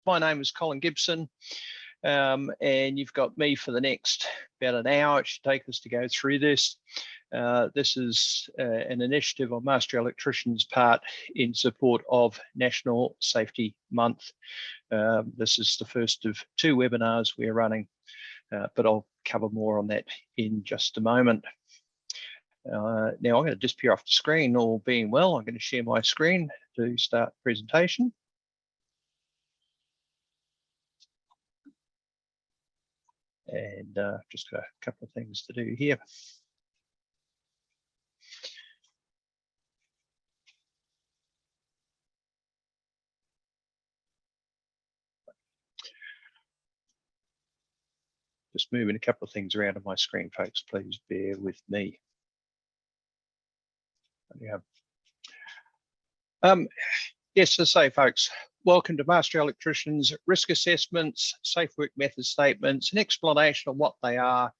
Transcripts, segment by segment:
My name is Colin Gibson, and you've got me for the next about an hour. It should take us to go through this. This is an initiative on Master Electricians' part in support of National Safety Month. This is the first of two webinars we're running, but I'll cover more on that in just a moment. Now I'm going to disappear off the screen. All being well, I'm going to share my screen to start the presentation. And just got a couple of things to do here. Just moving a couple of things around on my screen, folks. Please bear with me. Yeah. Yes, to say, folks, welcome to Master Electricians risk assessments, safe work method statements, an explanation of what they are,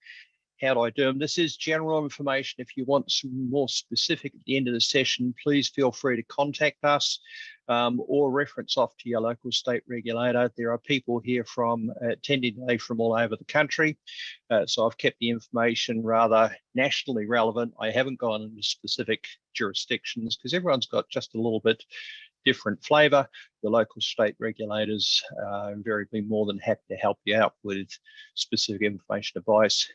how do I do them. This is general information. If you want some more specific at the end of the session, please feel free to contact us or reference off to your local state regulator. There are people here from attending today from all over the country. So I've kept the information rather nationally relevant. I haven't gone into specific jurisdictions because everyone's got just a little bit different flavour. The local state regulators are invariably more than happy to help you out with specific information advice.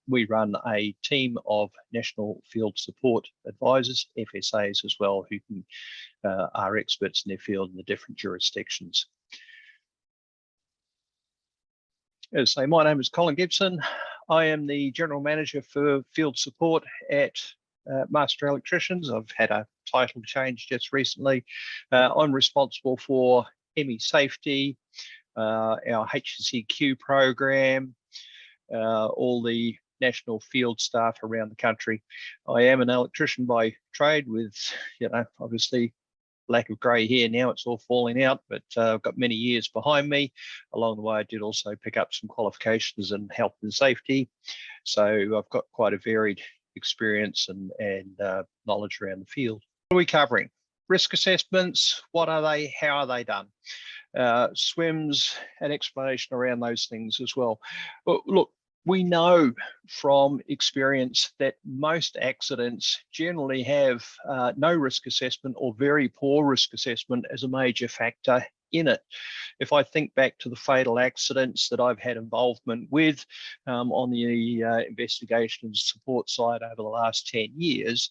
We run a team of National Field Support Advisors, FSAs as well, who are experts in their field in the different jurisdictions. As I say, my name is Colin Gibson. I am the General Manager for Field Support at Master Electricians. I've had a title change just recently. I'm responsible for ME safety, our HCQ program, all the national field staff around the country. I am an electrician by trade with, obviously lack of grey hair now, it's all falling out, but I've got many years behind me. Along the way, I did also pick up some qualifications in health and safety. So I've got quite a varied experience and knowledge around the field. What are we covering? Risk assessments, what are they, how are they done? SWMS, an explanation around those things as well. But look, we know from experience that most accidents generally have no risk assessment or very poor risk assessment as a major factor in it. If I think back to the fatal accidents that I've had involvement with on the investigation and support side over the last 10 years,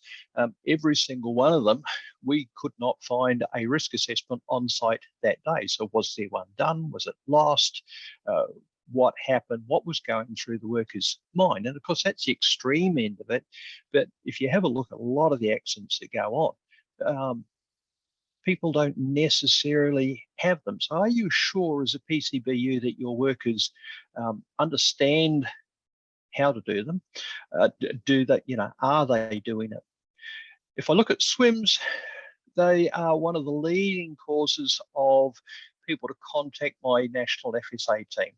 every single one of them, we could not find a risk assessment on site that day. So was there one done? Was it lost? What happened? What was going through the worker's mind? And of course, that's the extreme end of it. But if you have a look at a lot of the accidents that go on, people don't necessarily have them. So are you sure as a PCBU that your workers understand how to do them? Do they, are they doing it? If I look at SWMS, they are one of the leading causes of people to contact my national FSA team.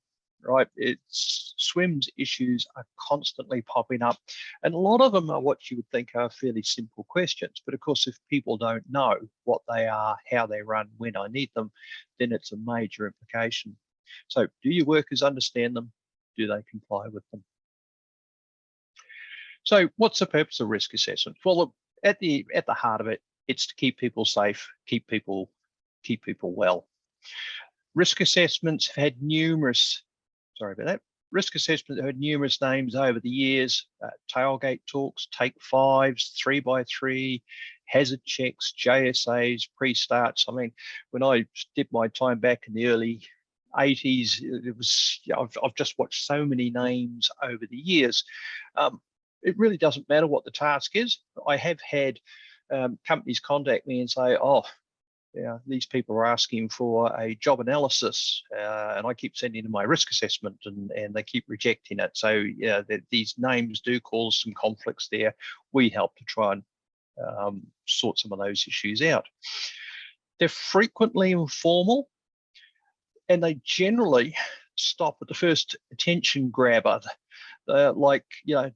Right, it's SWMS issues are constantly popping up, and a lot of them are what you would think are fairly simple questions. But of course, if people don't know what they are, how they run, when I need them, then it's a major implication. So, do your workers understand them? Do they comply with them? So, what's the purpose of risk assessment? Well, look, at the heart of it, it's to keep people safe, keep people well. Risk assessments have had numerous. Sorry about that. Risk assessment had numerous names over the years: tailgate talks, take fives, 3x3, hazard checks, JSAs, pre-starts. I mean, when I did my time back in the early 80s, it was, I've just watched so many names over the years. It really doesn't matter what the task is. I have had companies contact me and say, oh, these people are asking for a job analysis, and I keep sending them my risk assessment, and they keep rejecting it. So these names do cause some conflicts there. We help to try and sort some of those issues out. They're frequently informal, and they generally stop at the first attention grabber. Like,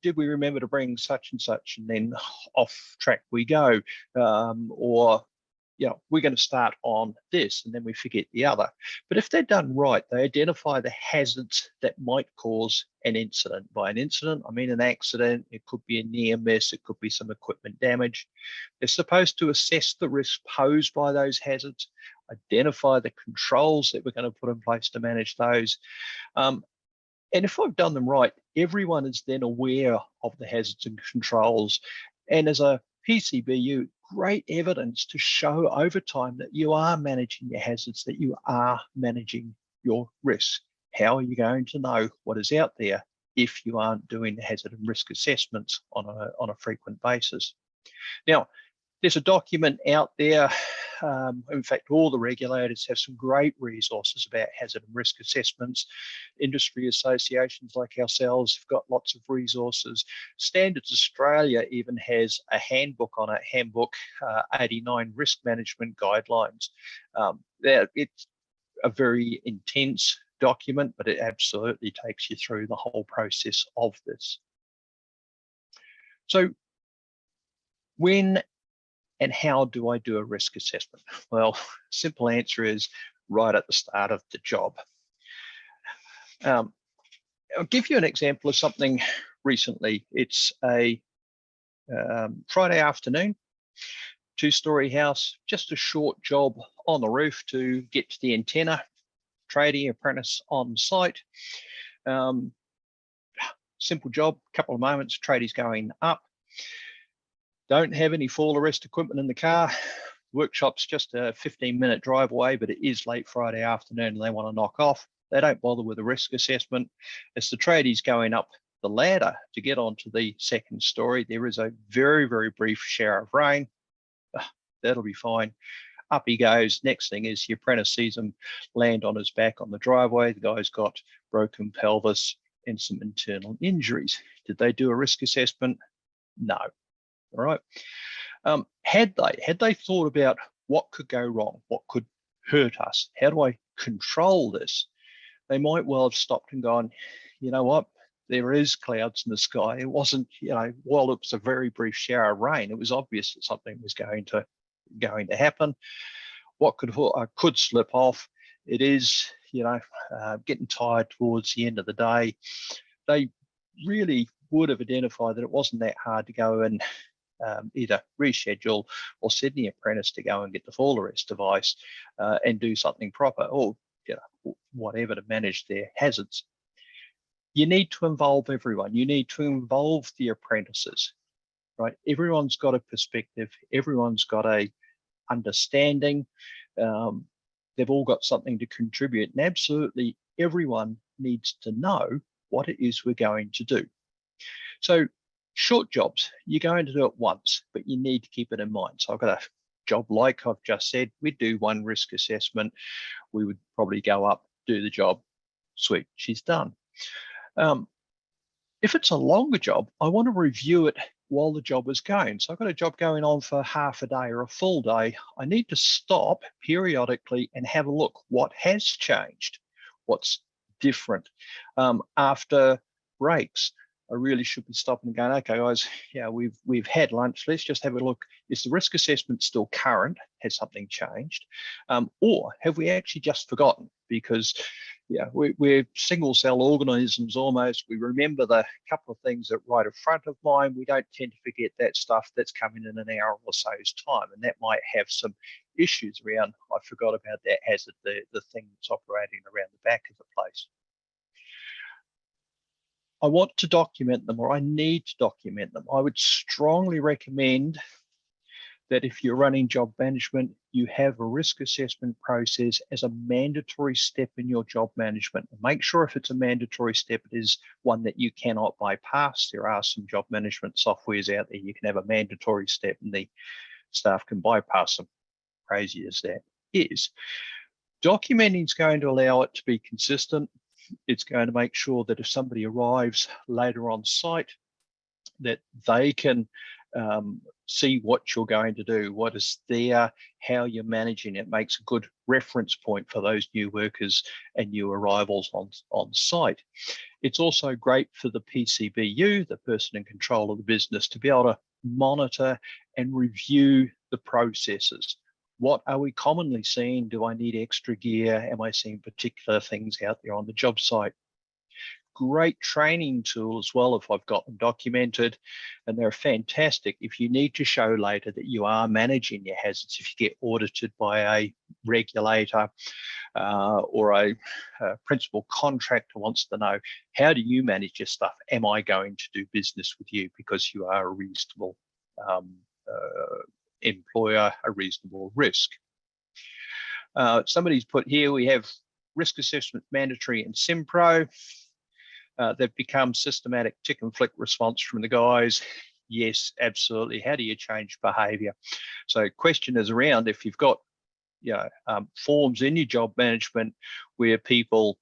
did we remember to bring such and such, and then off track we go, or we're going to start on this and then we forget the other. But if they're done right, they identify the hazards that might cause an incident. By an incident, I mean an accident. It could be a near miss. It could be some equipment damage. They're supposed to assess the risk posed by those hazards, identify the controls that we're going to put in place to manage those. And if I've done them right, everyone is then aware of the hazards and controls. And as a PCBU, great evidence to show over time that you are managing your hazards, that you are managing your risks. How are you going to know what is out there if you aren't doing the hazard and risk assessments on a frequent basis? Now, there's a document out there. In fact, all the regulators have some great resources about hazard and risk assessments. Industry associations like ourselves have got lots of resources. Standards Australia even has a handbook on it, Handbook 89 Risk Management Guidelines. It's a very intense document, but it absolutely takes you through the whole process of this. So when and how do I do a risk assessment? Well, simple answer is right at the start of the job. I'll give you an example of something recently. It's a Friday afternoon, 2-story house, just a short job on the roof to get to the antenna, tradie apprentice on site. Simple job, couple of moments, tradie's going up. Don't have any fall arrest equipment in the car. Workshop's just a 15-minute drive away, but it is late Friday afternoon and they want to knock off. They don't bother with a risk assessment. As the tradie's going up the ladder to get onto the second story, there is a very, very brief shower of rain. That'll be fine. Up he goes. Next thing is the apprentice sees him land on his back on the driveway. The guy's got broken pelvis and some internal injuries. Did they do a risk assessment? No. All right. Had they thought about what could go wrong, what could hurt us, how do I control this? They might well have stopped and gone, you know what, there is clouds in the sky. It wasn't, while it was a very brief shower of rain, it was obvious that something was going to happen. What could slip off? It is, getting tired towards the end of the day. They really would have identified that it wasn't that hard to go and either reschedule or send the apprentice to go and get the fall arrest device and do something proper, or whatever to manage their hazards. You need to involve everyone. You need to involve the apprentices, right? Everyone's got a perspective. Everyone's got a understanding. They've all got something to contribute, and absolutely everyone needs to know what it is we're going to do. So short jobs, you're going to do it once, but you need to keep it in mind. So I've got a job like I've just said, we'd do one risk assessment. We would probably go up, do the job. Sweet, she's done. If it's a longer job, I want to review it while the job is going. So I've got a job going on for half a day or a full day. I need to stop periodically and have a look. What has changed? What's different? After breaks, I really should be stopping and going, okay, guys, we've had lunch. Let's just have a look. Is the risk assessment still current? Has something changed? Or have we actually just forgotten? Because we're single cell organisms almost. We remember the couple of things that right in front of mind. We don't tend to forget that stuff that's coming in an hour or so's time. And that might have some issues around, I forgot about that hazard, the thing that's operating around the back of the place. I want to document them, or I need to document them. I would strongly recommend that if you're running job management, you have a risk assessment process as a mandatory step in your job management. And make sure if it's a mandatory step, it is one that you cannot bypass. There are some job management softwares out there. You can have a mandatory step and the staff can bypass them. Crazy as that is. Documenting is going to allow it to be consistent. It's going to make sure that if somebody arrives later on site, that they can see what you're going to do, what is there, how you're managing it. Makes a good reference point for those new workers and new arrivals on site. It's also great for the PCBU, the person in control of the business, to be able to monitor and review the processes. What are we commonly seeing? Do I need extra gear? Am I seeing particular things out there on the job site? Great training tool as well if I've got them documented, and they're fantastic if you need to show later that you are managing your hazards. If you get audited by a regulator or a principal contractor wants to know, how do you manage your stuff? Am I going to do business with you because you are a reasonable employer, a reasonable risk? Somebody's put here, we have risk assessment mandatory in SimPro. They've become systematic tick and flick response from the guys. Yes, absolutely. How do you change behavior? So question is around, if you've got forms in your job management where people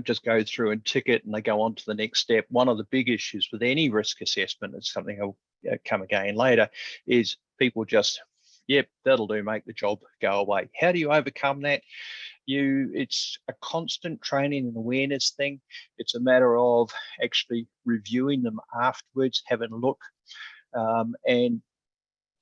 just go through and tick it and they go on to the next step. One of the big issues with any risk assessment, it's something I'll come again later, is people just, yep, that'll do, make the job go away. How do you overcome that? It's a constant training and awareness thing. It's a matter of actually reviewing them afterwards, having a look, and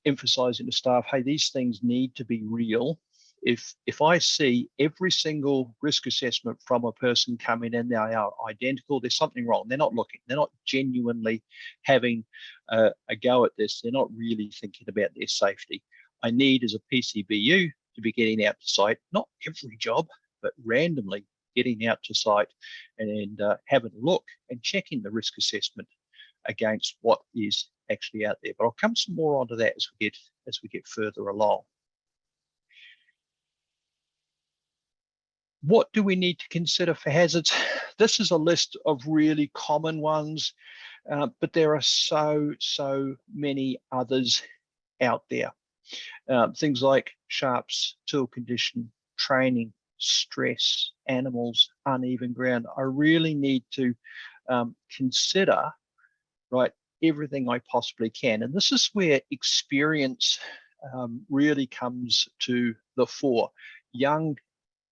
emphasizing to staff, hey, these things need to be real. If I see every single risk assessment from a person coming in, they are identical, there's something wrong. They're not looking, they're not genuinely having a go at this. They're not really thinking about their safety. I need, as a PCBU, to be getting out to site, not every job, but randomly getting out to site and having a look and checking the risk assessment against what is actually out there. But I'll come some more onto that as we get further along. What do we need to consider for hazards? This is a list of really common ones, but there are so many others out there. Things like sharps, tool condition, training, stress, animals, uneven ground. I really need to consider, right, everything I possibly can. And this is where experience really comes to the fore. Young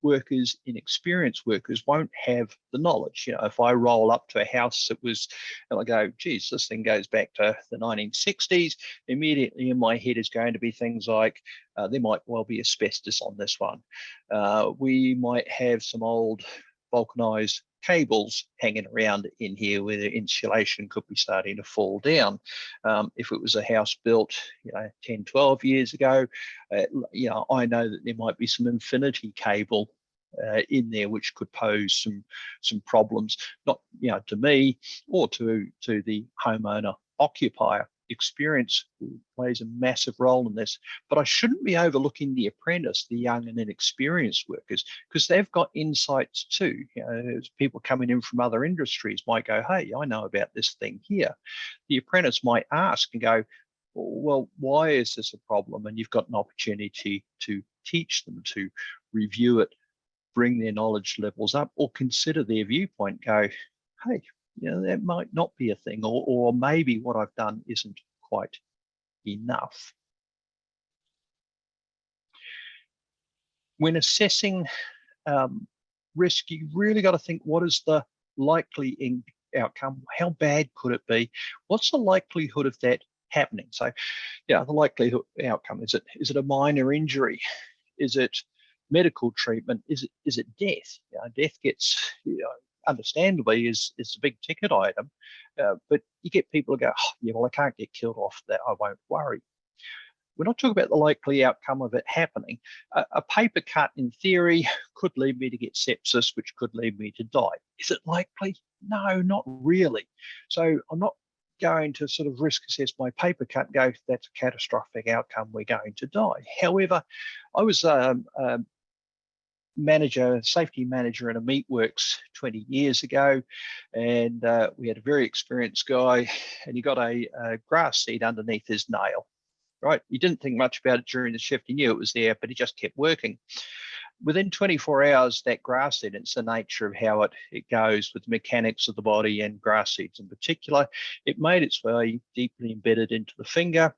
workers, inexperienced workers won't have the knowledge. If I roll up to a house that was, and I go, geez, this thing goes back to the 1960s, immediately in my head is going to be things like, there might well be asbestos on this one. We might have some old vulcanized cables hanging around in here where the insulation could be starting to fall down. If it was a house built 10, 12 years ago, I know that there might be some infinity cable in there which could pose some problems, not to me or to the homeowner occupier. Experience plays a massive role in this, but I shouldn't be overlooking the apprentice, the young and inexperienced workers, because they've got insights too. People coming in from other industries might go, hey, I know about this thing here. The apprentice might ask and go, well, why is this a problem? And you've got an opportunity to teach them, to review it, bring their knowledge levels up, or consider their viewpoint, go, hey, that might not be a thing, or maybe what I've done isn't quite enough. When assessing risk, you really got to think, what is the likely outcome? How bad could it be? What's the likelihood of that happening? So, the likelihood outcome, is it a minor injury? Is it medical treatment? Is it death? Death gets, understandably, is a big ticket item, but you get people who go, oh, yeah, well, I can't get killed off that, I won't worry. We're not talking about the likely outcome of it happening. A paper cut, in theory, could lead me to get sepsis, which could lead me to die. Is it likely? No, not really. So I'm not going to sort of risk assess my paper cut and go, that's a catastrophic outcome, we're going to die. However, I was safety manager in a meatworks 20 years ago, and we had a very experienced guy, and he got a grass seed underneath his nail. Right, he didn't think much about it during the shift. He knew it was there, but he just kept working. Within 24 hours, that grass seed, it's the nature of how it goes with the mechanics of the body and grass seeds in particular, it made its way deeply embedded into the finger,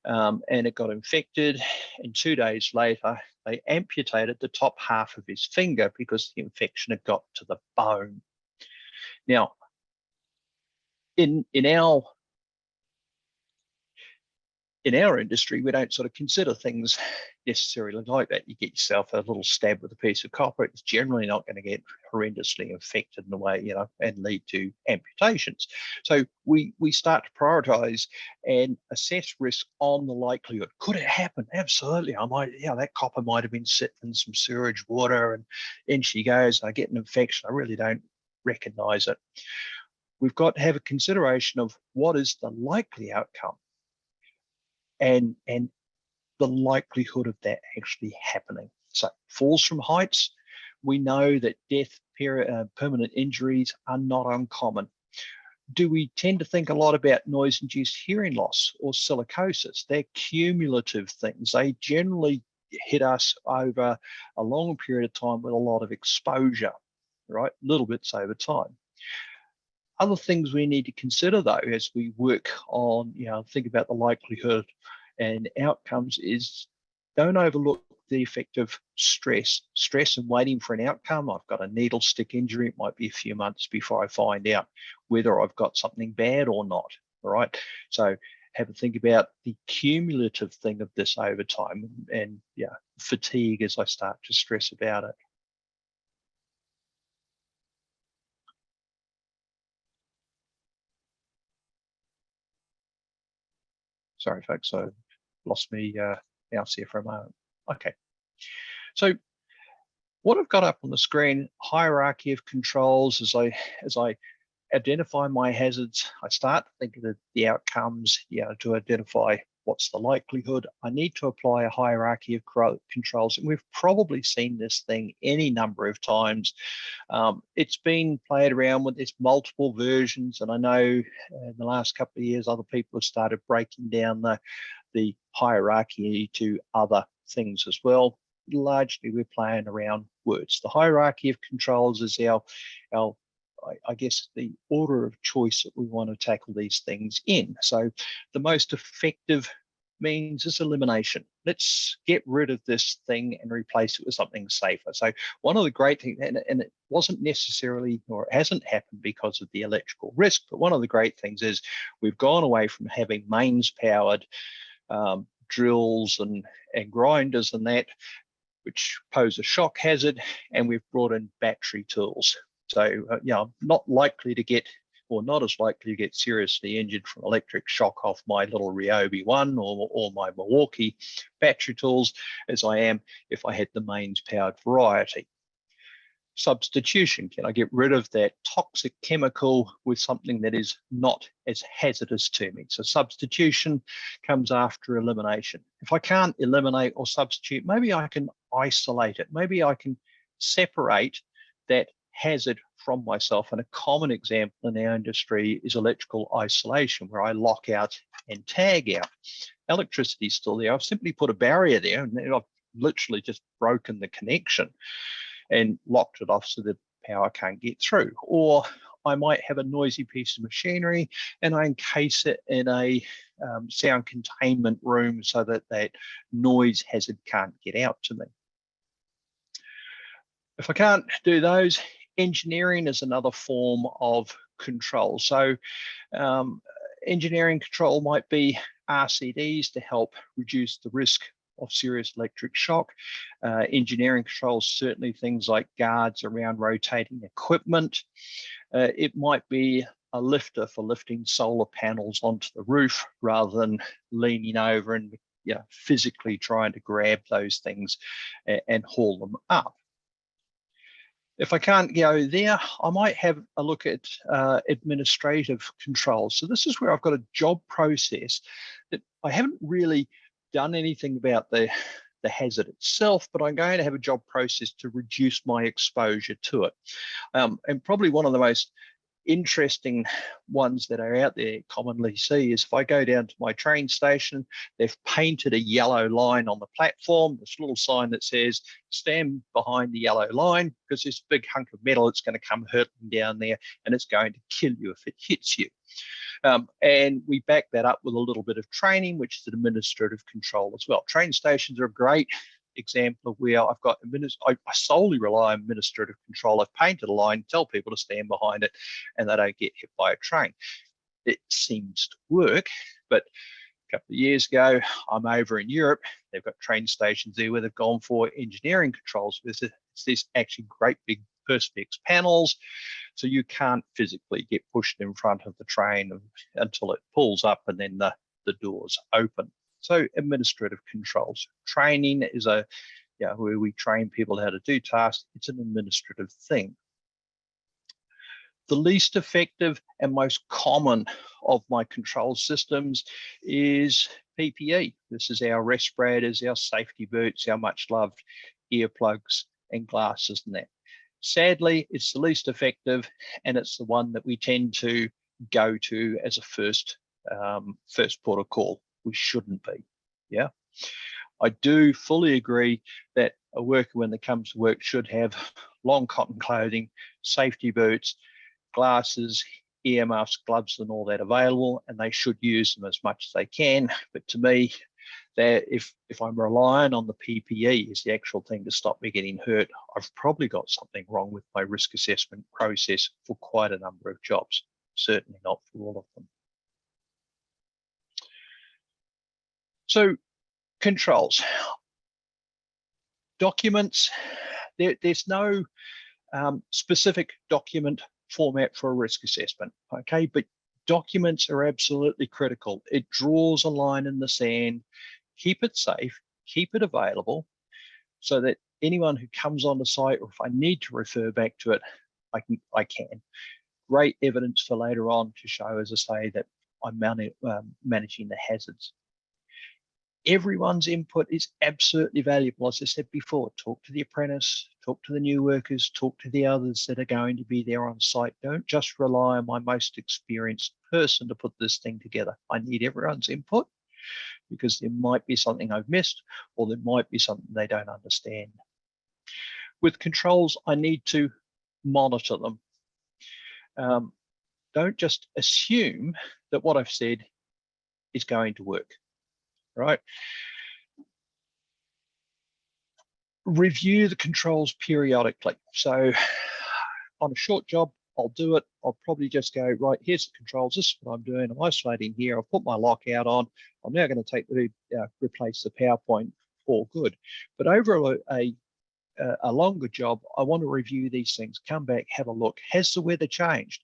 and it got infected. And 2 days later, they amputated the top half of his finger because the infection had got to the bone. Now, in our in our industry, we don't sort of consider things necessarily like that. You get yourself a little stab with a piece of copper, it's generally not going to get horrendously infected in a way, you know, and lead to amputations. So we start to prioritize and assess risk on the likelihood. Could it happen? Absolutely. I might, yeah, that copper might have been sitting in some sewage water, and in she goes, I get an infection. I really don't recognize it. We've got to have a consideration of what is the likely outcome and the likelihood of that actually happening. So falls from heights, we know that death, permanent injuries are not uncommon. Do we tend to think a lot about noise-induced hearing loss or silicosis? They're cumulative things. They generally hit us over a long period of time with a lot of exposure, right? Little bits over time. Other things we need to consider, though, as we work on, you know, think about the likelihood and outcomes, is don't overlook the effect of stress and waiting for an outcome. I've got a needle stick injury. It might be a few months before I find out whether I've got something bad or not. All right. So have a think about the cumulative thing of this over time, and yeah, fatigue as I start to stress about it. Sorry, folks, I lost me mouse here for a moment. Okay. So what I've got up on the screen, hierarchy of controls. As I identify my hazards, I start to think of the outcomes, you know, to identify what's the likelihood. I need to apply a hierarchy of controls, and we've probably seen this thing any number of times. It's been played around with. There's multiple versions, and I know in the last couple of years, other people have started breaking down the hierarchy to other things as well. Largely, we're playing around words. The hierarchy of controls is our I guess, the order of choice that we want to tackle these things in. So the most effective means is elimination. Let's get rid of this thing and replace it with something safer. So one of the great things, and it wasn't necessarily, or it hasn't happened because of the electrical risk, but one of the great things is we've gone away from having mains powered drills and grinders and that, which pose a shock hazard, and we've brought in battery tools. So, you know, not likely to get, or not as likely to get seriously injured from electric shock off my little Ryobi 1 or my Milwaukee battery tools as I am if I had the mains powered variety. Substitution, can I get rid of that toxic chemical with something that is not as hazardous to me? So substitution comes after elimination. If I can't eliminate or substitute, maybe I can isolate it. Maybe I can separate that hazard from myself. And a common example in our industry is electrical isolation, where I lock out and tag out. Electricity is still there. I've simply put a barrier there, and I've literally just broken the connection and locked it off so the power can't get through. Or I might have a noisy piece of machinery and I encase it in a sound containment room so that that noise hazard can't get out to me. If I can't do those, engineering is another form of control. So engineering control might be RCDs to help reduce the risk of serious electric shock. Engineering controls, certainly things like guards around rotating equipment. It might be a lifter for lifting solar panels onto the roof rather than leaning over and physically trying to grab those things and haul them up. If I can't go there, I might have a look at administrative controls. So this is where I've got a job process that I haven't really done anything about the hazard itself, but I'm going to have a job process to reduce my exposure to it. And probably one of the most interesting ones that are out there commonly see is if I go down to my train station, they've painted a yellow line on the platform, this little sign that says stand behind the yellow line because this big hunk of metal it's going to come hurtling down there and it's going to kill you if it hits you. And we back that up with a little bit of training, which is an administrative control as well. Train stations are a great example of where I've got I solely rely on administrative control. I've painted a line, tell people to stand behind it, and they don't get hit by a train. It seems to work, but couple of years ago, I'm over in Europe. They've got train stations there where they've gone for engineering controls. It's this actually great big perspex panels, so you can't physically get pushed in front of the train until it pulls up and then the doors open. So administrative controls. Training is where we train people how to do tasks. It's an administrative thing. The least effective and most common of my control systems is PPE. This is our respirators, our safety boots, our much loved earplugs and glasses and that. Sadly, it's the least effective, and it's the one that we tend to go to as a first port of call. We shouldn't be. Yeah, I do fully agree that a worker, when they come to work, should have long cotton clothing, safety boots, glasses, earmuffs, gloves, and all that available, and they should use them as much as they can. But to me, that if I'm relying on the PPE as the actual thing to stop me getting hurt, I've probably got something wrong with my risk assessment process for quite a number of jobs, certainly not for all of them. So controls. Documents, there's no specific document format for a risk assessment, okay? But documents are absolutely critical. It draws a line in the sand. Keep it safe, keep it available, so that anyone who comes on the site, or if I need to refer back to it, I can. Great evidence for later on to show, as I say, that I'm managing the hazards. Everyone's input is absolutely valuable. As I said before, talk to the apprentice, talk to the new workers, talk to the others that are going to be there on site. Don't just rely on my most experienced person to put this thing together. I need everyone's input, because there might be something I've missed, or there might be something they don't understand. With controls, I need to monitor them. Don't just assume that what I've said is going to work. Right? Review the controls periodically. So on a short job, I'll do it. I'll probably just go, right, here's the controls. This is what I'm doing. I'm isolating here. I've put my lockout on. I'm now going to take replace the PowerPoint. All good. But over a longer job, I want to review these things, come back, have a look. Has the weather changed?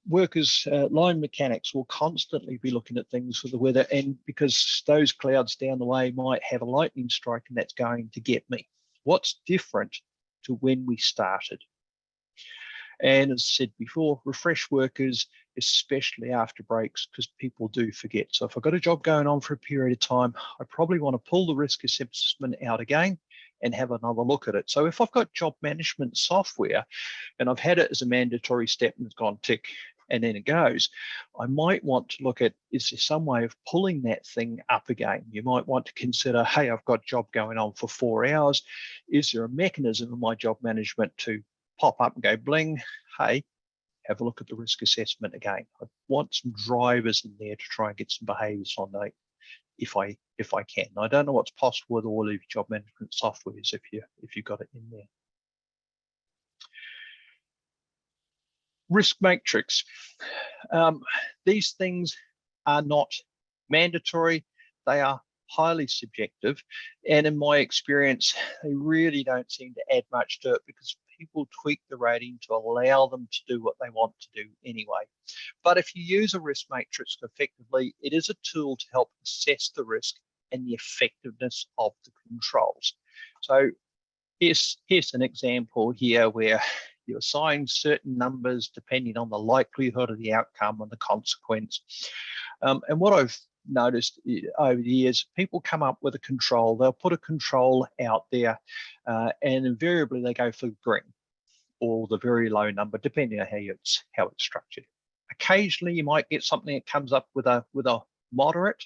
Workers, line mechanics will constantly be looking at things for the weather, and because those clouds down the way might have a lightning strike, and that's going to get me. What's different to when we started? And as I said before, refresh workers, especially after breaks, because people do forget. So if I've got a job going on for a period of time, I probably want to pull the risk assessment out again and have another look at it. So if I've got job management software and I've had it as a mandatory step and it's gone tick and then it goes, I might want to look at, is there some way of pulling that thing up again? You might want to consider, hey, I've got a job going on for 4 hours. Is there a mechanism in my job management to pop up and go bling, hey, have a look at the risk assessment again? I want some drivers in there to try and get some behaviours on that if I can. I don't know what's possible with all of your job management softwares if you've got it in there. Risk matrix. These things are not mandatory. They are highly subjective, and in my experience, they really don't seem to add much to it, because people tweak the rating to allow them to do what they want to do anyway. But if you use a risk matrix effectively, it is a tool to help assess the risk and the effectiveness of the controls. So here's an example here where you assign certain numbers depending on the likelihood of the outcome and the consequence. And what I've noticed over the years, people come up with a control. They'll put a control out there, and invariably they go for green or the very low number, depending on how it's structured. Occasionally, you might get something that comes up with a moderate,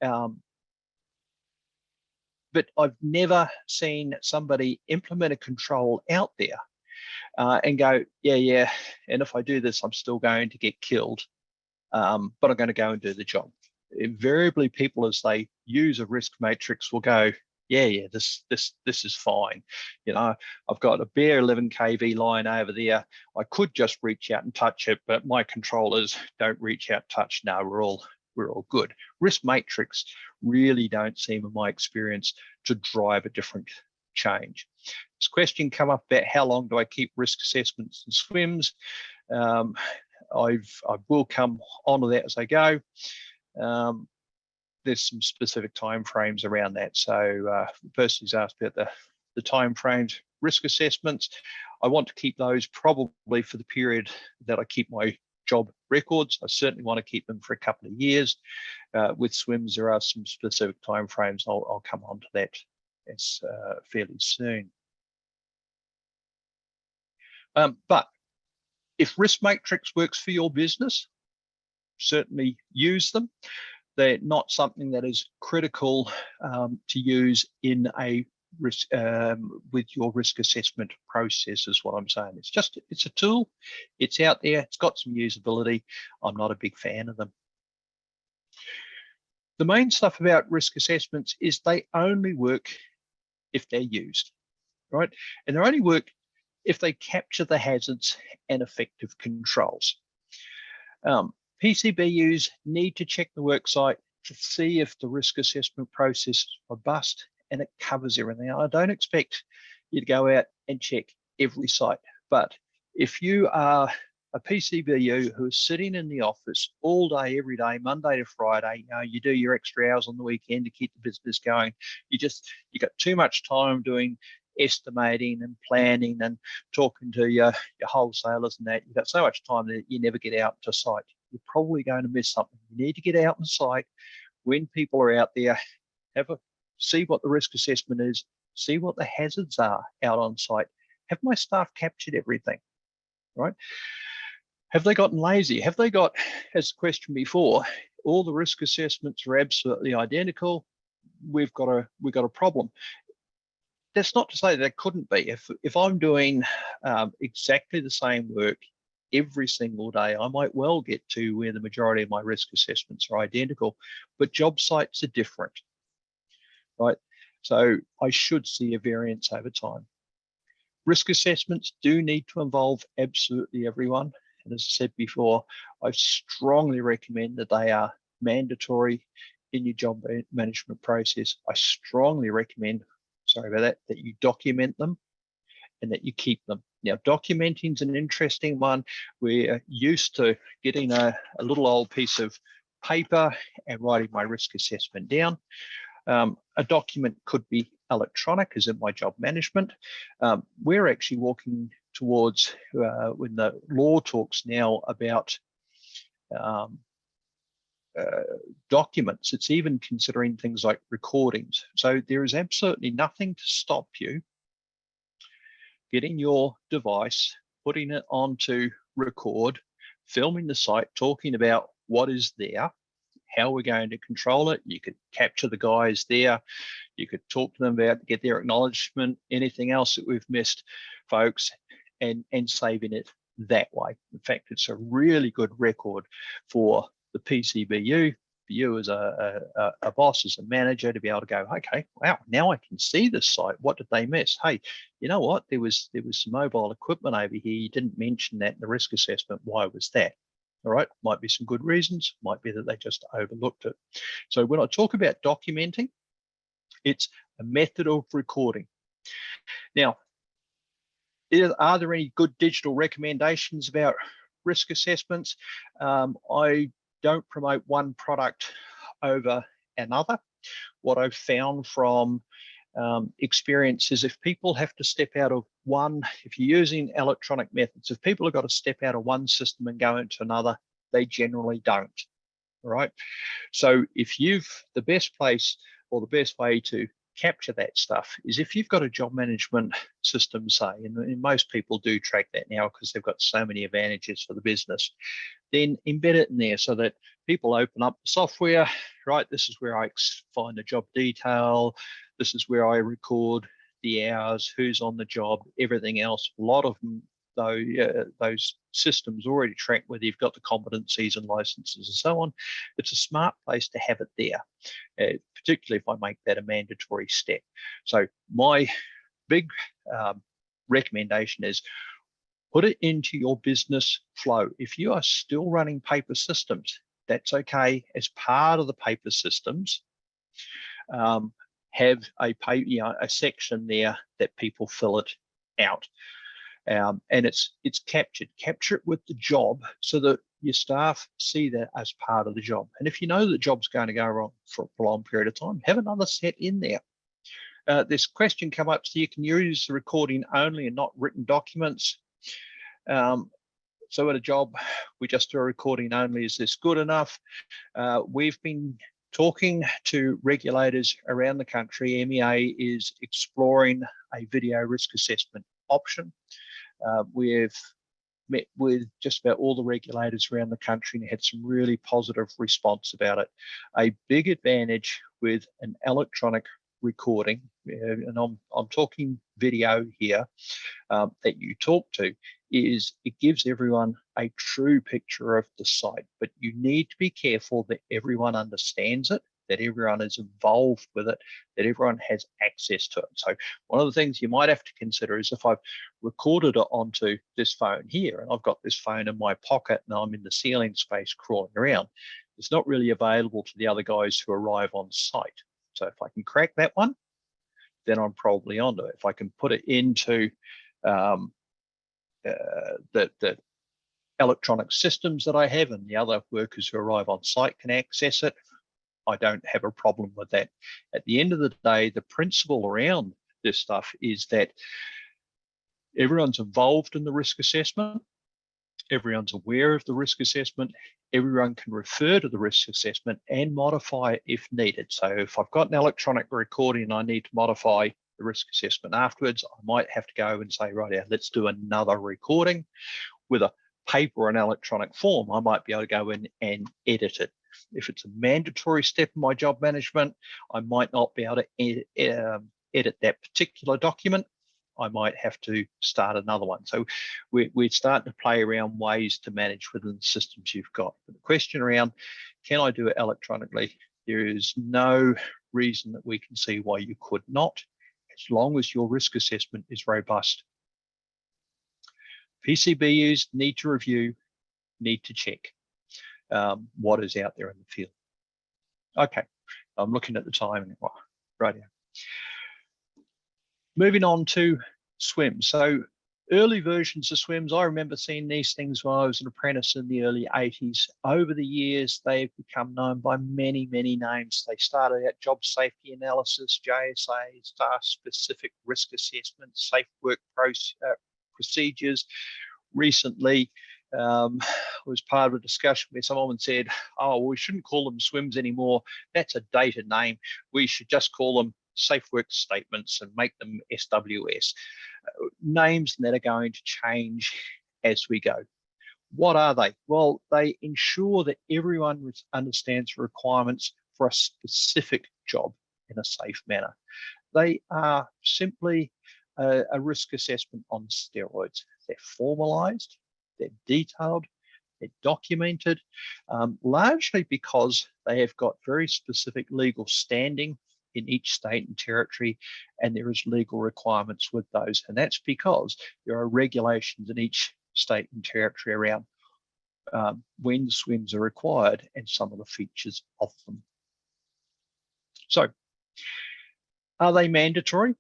but I've never seen somebody implement a control out there and go, yeah, and if I do this, I'm still going to get killed, but I'm going to go and do the job. Invariably, people, as they use a risk matrix, will go, yeah, this is fine. You know, I've got a bare 11 kV line over there. I could just reach out and touch it, but my controllers don't reach out, touch. No, we're all good. Risk matrix really don't seem, in my experience, to drive a different change. This question come up about how long do I keep risk assessments and SWMS. I will come onto that as I go. There's some specific time frames around that. So the person who's asked about the time frames, risk assessments, I want to keep those probably for the period that I keep my job records. I certainly want to keep them for a couple of years. With SWMS, there are some specific time frames. I'll come on to that as fairly soon. But if risk matrix works for your business, certainly use them. They're not something that is critical to use in a risk with your risk assessment process, is what I'm saying. It's a tool. It's out there. It's got some usability. I'm not a big fan of them. The main stuff about risk assessments is they only work if they're used, right? And they only work if they capture the hazards and effective controls. PCBUs need to check the worksite to see if the risk assessment process is robust and it covers everything. I don't expect you to go out and check every site, but if you are a PCBU who is sitting in the office all day, every day, Monday to Friday, you do your extra hours on the weekend to keep the business going. You got too much time doing estimating and planning and talking to your wholesalers and that. You've got so much time that you never get out to site. You're probably going to miss something. You need to get out on site when people are out there, see what the risk assessment is, see what the hazards are out on site. Have my staff captured everything, right? Have they gotten lazy? Have they got, as the question before, all the risk assessments are absolutely identical? We've got a problem. That's not to say that it couldn't be. If I'm doing exactly the same work every single day, I might well get to where the majority of my risk assessments are identical, but job sites are different, right? So I should see a variance over time. Risk assessments do need to involve absolutely everyone. And as I said before, I strongly recommend that they are mandatory in your job management process. I strongly recommend, that you document them and that you keep them. Now, documenting is an interesting one. We're used to getting a little old piece of paper and writing my risk assessment down. A document could be electronic, as in my job management. We're actually walking towards when the law talks now about documents, it's even considering things like recordings. So there is absolutely nothing to stop you getting your device, putting it onto record, filming the site, talking about what is there, how we're going to control it. You could capture the guys there. You could talk to them about, get their acknowledgement, anything else that we've missed, folks, and saving it that way. In fact, it's a really good record for the PCBU, for you as a boss, as a manager, to be able to go, okay, wow, now I can see this site. What did they miss? Hey, you know what? There was some mobile equipment over here. You didn't mention that in the risk assessment. Why was that? All right, might be some good reasons. Might be that they just overlooked it. So when I talk about documenting, it's a method of recording. Now, are there any good digital recommendations about risk assessments? I don't promote one product over another. What I've found from experience is if people have to step out of one, if you're using electronic methods, if people have got to step out of one system and go into another, they generally don't. All right. So if the best place or the best way to capture that stuff is if you've got a job management system, say, and most people do track that now because they've got so many advantages for the business, then embed it in there so that people open up the software, right? This is where I find the job detail. This is where I record the hours, who's on the job, everything else. A lot of them those systems already track whether you've got the competencies and licenses and so on. It's a smart place to have it there, particularly if I make that a mandatory step. So my big recommendation is put it into your business flow. If you are still running paper systems, that's okay. As part of the paper systems, have a section there that people fill it out. And it's captured. Capture it with the job so that your staff see that as part of the job. And if you know the job's going to go wrong for a prolonged period of time, have another set in there. This question come up, so you can use the recording only and not written documents. So at a job, we just do a recording only. Is this good enough? We've been talking to regulators around the country. MEA is exploring a video risk assessment option. We've met with just about all the regulators around the country and had some really positive response about it. A big advantage with an electronic recording, and I'm talking video here, that you talk to, is it gives everyone a true picture of the site, but you need to be careful that everyone understands it, that everyone is involved with it, that everyone has access to it. So one of the things you might have to consider is if I've recorded it onto this phone here, and I've got this phone in my pocket and I'm in the ceiling space crawling around, it's not really available to the other guys who arrive on site. So if I can crack that one, then I'm probably onto it. If I can put it into the electronic systems that I have and the other workers who arrive on site can access it, I don't have a problem with that. At the end of the day, the principle around this stuff is that everyone's involved in the risk assessment, everyone's aware of the risk assessment, everyone can refer to the risk assessment and modify it if needed. So if I've got an electronic recording and I need to modify the risk assessment afterwards, I might have to go and say, right, let's do another recording. With a paper or an electronic form, I might be able to go in and edit it. If it's a mandatory step in my job management, I might not be able to edit that particular document. I might have to start another one. So we're starting to play around ways to manage within the systems you've got. But the question around, can I do it electronically? There is no reason that we can see why you could not, as long as your risk assessment is robust. PCBUs need to review, need to check what is out there in the field. Okay, I'm looking at the time and right here. Moving on to SWMS. So early versions of SWMS, I remember seeing these things when I was an apprentice in the early 80s. Over the years, they've become known by many, many names. They started out job safety analysis, JSA, staff-specific risk assessment, safe work procedures. Recently, I was part of a discussion where someone said, oh, we shouldn't call them SWMS anymore. That's a dated name. We should just call them safe work statements and make them SWMS. Names that are going to change as we go. What are they? Well, they ensure that everyone understands the requirements for a specific job in a safe manner. They are simply a risk assessment on steroids. They're formalized, they're detailed, they're documented, largely because they have got very specific legal standing in each state and territory, and there is legal requirements with those. And that's because there are regulations in each state and territory around when SWMS are required and some of the features of them. So, are they mandatory?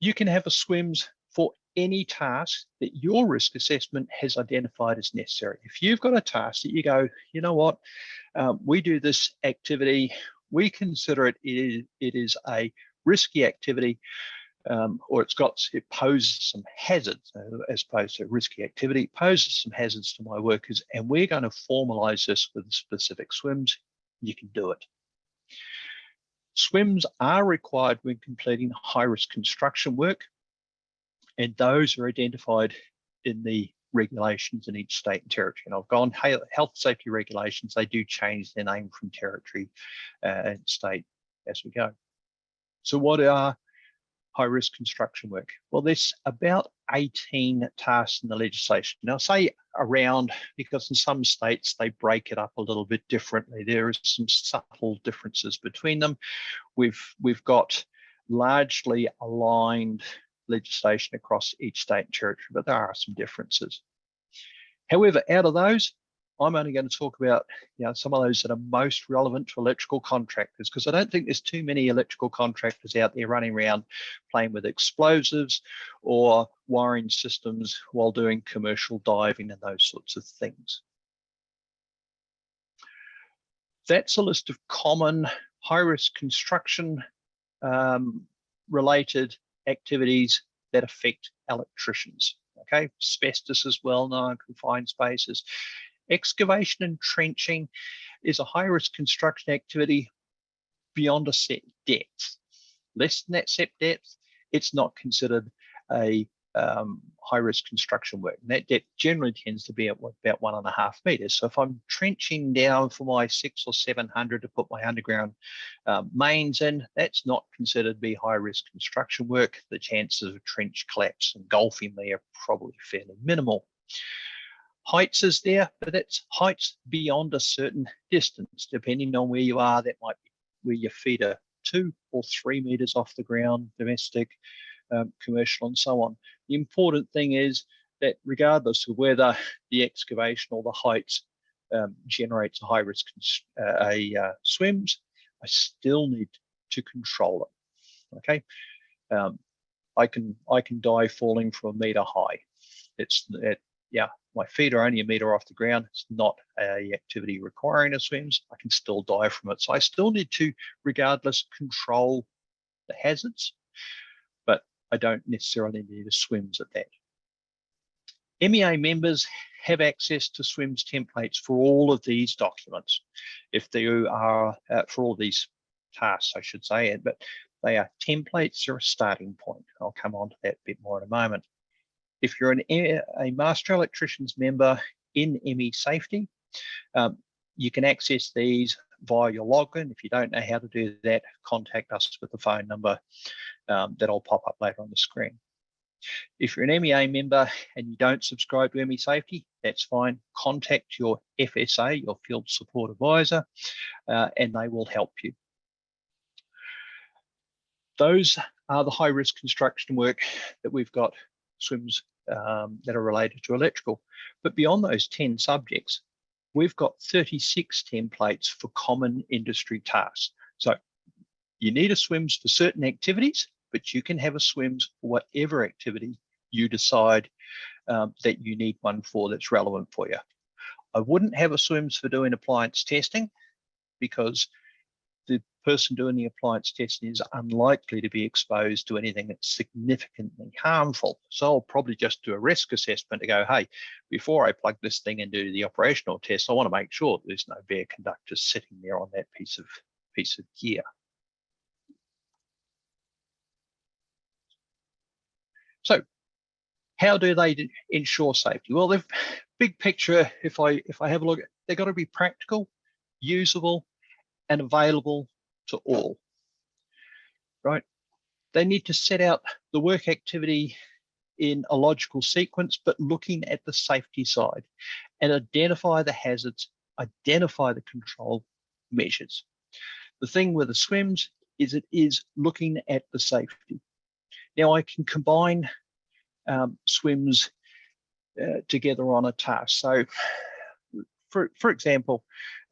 You can have a SWMS for any task that your risk assessment has identified as necessary. If you've got a task that you go, you know what, we do this activity, we consider it is a risky activity, or it poses some hazards, as opposed to risky activity, it poses some hazards to my workers, and we're going to formalize this with specific SWMS, you can do it. SWMS are required when completing high-risk construction work, and those are identified in the regulations in each state and territory. And I've gone health safety regulations, they do change their name from territory and state as we go. So what are high-risk construction work? Well, there's about 18 tasks in the legislation. Now, I say around because in some states they break it up a little bit differently. There is some subtle differences between them. We've got largely aligned legislation across each state and territory, but there are some differences. However, out of those, I'm only going to talk about some of those that are most relevant to electrical contractors, because I don't think there's too many electrical contractors out there running around playing with explosives or wiring systems while doing commercial diving and those sorts of things. That's a list of common high-risk construction related activities that affect electricians. Okay, asbestos is well known, confined spaces. Excavation and trenching is a high-risk construction activity beyond a set depth. Less than that set depth, it's not considered a high-risk construction work. And that depth generally tends to be at about 1.5 meters. So if I'm trenching down for my 600 or 700 to put my underground mains in, that's not considered to be high-risk construction work. The chances of trench collapse engulfing me are probably fairly minimal. Heights is there, but that's heights beyond a certain distance. Depending on where you are, that might be where your feet are 2 or 3 meters off the ground, domestic, commercial, and so on. The important thing is that regardless of whether the excavation or the heights generates a high risk SWMS, I still need to control it. Okay, I can die falling from 1 meter high. My feet are only 1 meter off the ground. It's not a activity requiring a SWMS. I can still die from it. So I still need to, regardless, control the hazards, but I don't necessarily need a SWMS at that. MEA members have access to SWMS templates for all of these documents. If they are, for all these tasks, I should say, but they are templates or a starting point. I'll come on to that a bit more in a moment. If you're a Master Electricians member in ME Safety, you can access these via your login. If you don't know how to do that, contact us with the phone number that I'll pop up later on the screen. If you're an MEA member and you don't subscribe to ME Safety, that's fine. Contact your FSA, your Field Support Advisor, and they will help you. Those are the high-risk construction work that we've got SWMS that are related to electrical. But beyond those 10 subjects, we've got 36 templates for common industry tasks. So you need a SWMS for certain activities, but you can have a SWMS for whatever activity you decide that you need one for that's relevant for you. I wouldn't have a SWMS for doing appliance testing because the person doing the appliance testing is unlikely to be exposed to anything that's significantly harmful. So I'll probably just do a risk assessment to go, hey, before I plug this thing and do the operational test, I want to make sure there's no bare conductors sitting there on that piece of gear. So how do they ensure safety? Well, the big picture, if I have a look, they've got to be practical, usable, and available to all, right? They need to set out the work activity in a logical sequence, but looking at the safety side and identify the hazards, identify the control measures. The thing with the SWMS is it is looking at the safety. Now I can combine SWMS together on a task. So for example,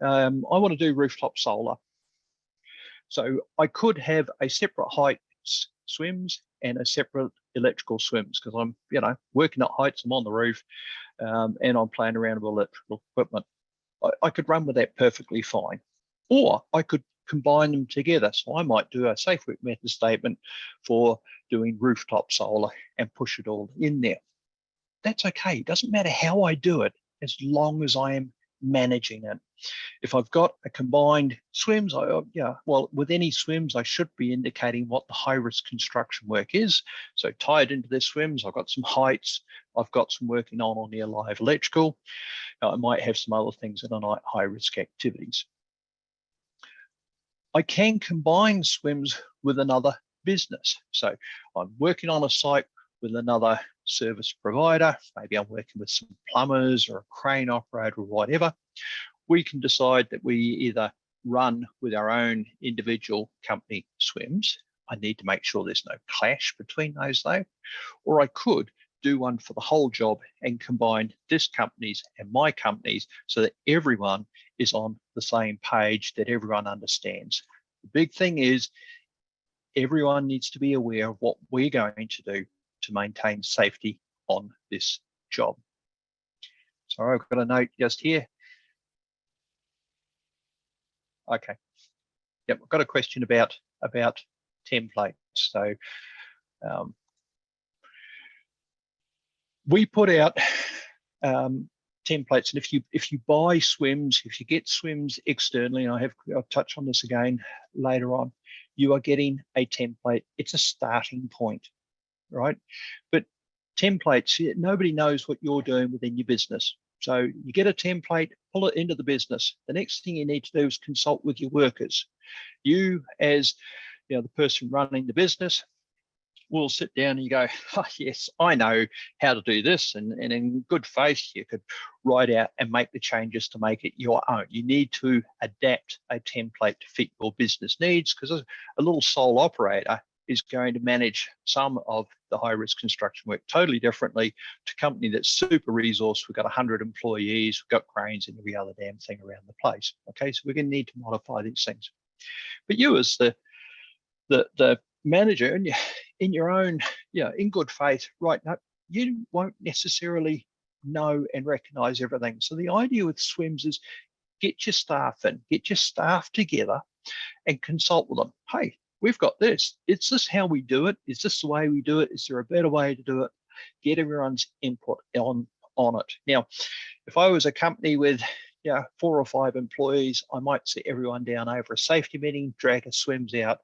I want to do rooftop solar. So I could have a separate height SWMS and a separate electrical SWMS because I'm, working at heights, I'm on the roof, and I'm playing around with electrical equipment. I could run with that perfectly fine. Or I could combine them together. So I might do a safe work method statement for doing rooftop solar and push it all in there. That's okay. It doesn't matter how I do it as long as I am managing it. If I've got a combined SWMS, well, with any SWMS, I should be indicating what the high-risk construction work is. So tied into this SWMS, I've got some heights, I've got some working on near live electrical. I might have some other things that are high-risk activities. I can combine SWMS with another business. So I'm working on a site with another service provider. Maybe I'm working with some plumbers or a crane operator or whatever. We can decide that we either run with our own individual company SWMS. I need to make sure there's no clash between those though. Or I could do one for the whole job and combine this company's and my company's so that everyone is on the same page, that everyone understands. The big thing is everyone needs to be aware of what we're going to do to maintain safety on this job. So I've got a note just here. Okay. Yep, I've got a question about templates. So we put out templates, and if you buy SWMS, if you get SWMS externally, and I'll touch on this again later on, you are getting a template. It's a starting point, right? But templates, nobody knows what you're doing within your business. So you get a template, pull it into the business. The next thing you need to do is consult with your workers. You, as the person running the business, will sit down and you go, oh, yes, I know how to do this. And in good faith, you could write out and make the changes to make it your own. You need to adapt a template to fit your business needs, because a little sole operator is going to manage some of the high-risk construction work totally differently to a company that's super resourced. We've got 100 employees, we've got cranes and every other damn thing around the place. Okay, so we're going to need to modify these things. But you, as the manager, and in your own, in good faith, right now, you won't necessarily know and recognize everything. So the idea with SWMS is get your staff in, get your staff together and consult with them. Hey, we've got this. Is this how we do it? Is this the way we do it? Is there a better way to do it? Get everyone's input on it. Now, if I was a company with 4 or 5 employees, I might sit everyone down over a safety meeting, drag a SWMS out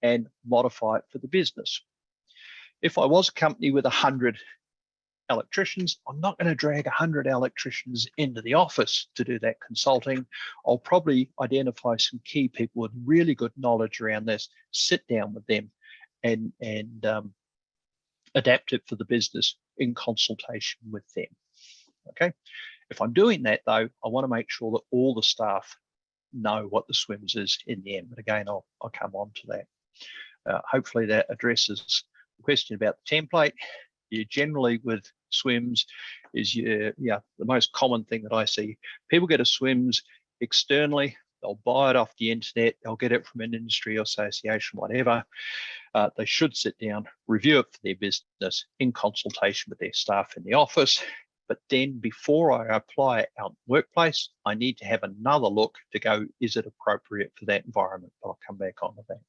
and modify it for the business. If I was a company with 100 electricians, I'm not going to drag 100 electricians into the office to do that consulting. I'll probably identify some key people with really good knowledge around this, sit down with them and adapt it for the business in consultation with them. Okay. If I'm doing that though, I want to make sure that all the staff know what the SWMS is in the end. But again, I'll come on to that. Hopefully that addresses the question about the template. You generally with SWMS is the most common thing that I see. People get a SWMS externally, they'll buy it off the internet, they'll get it from an industry association, whatever. They should sit down, review it for their business in consultation with their staff in the office. But then before I apply it out in the workplace, I need to have another look to go, is it appropriate for that environment? I'll come back on to that.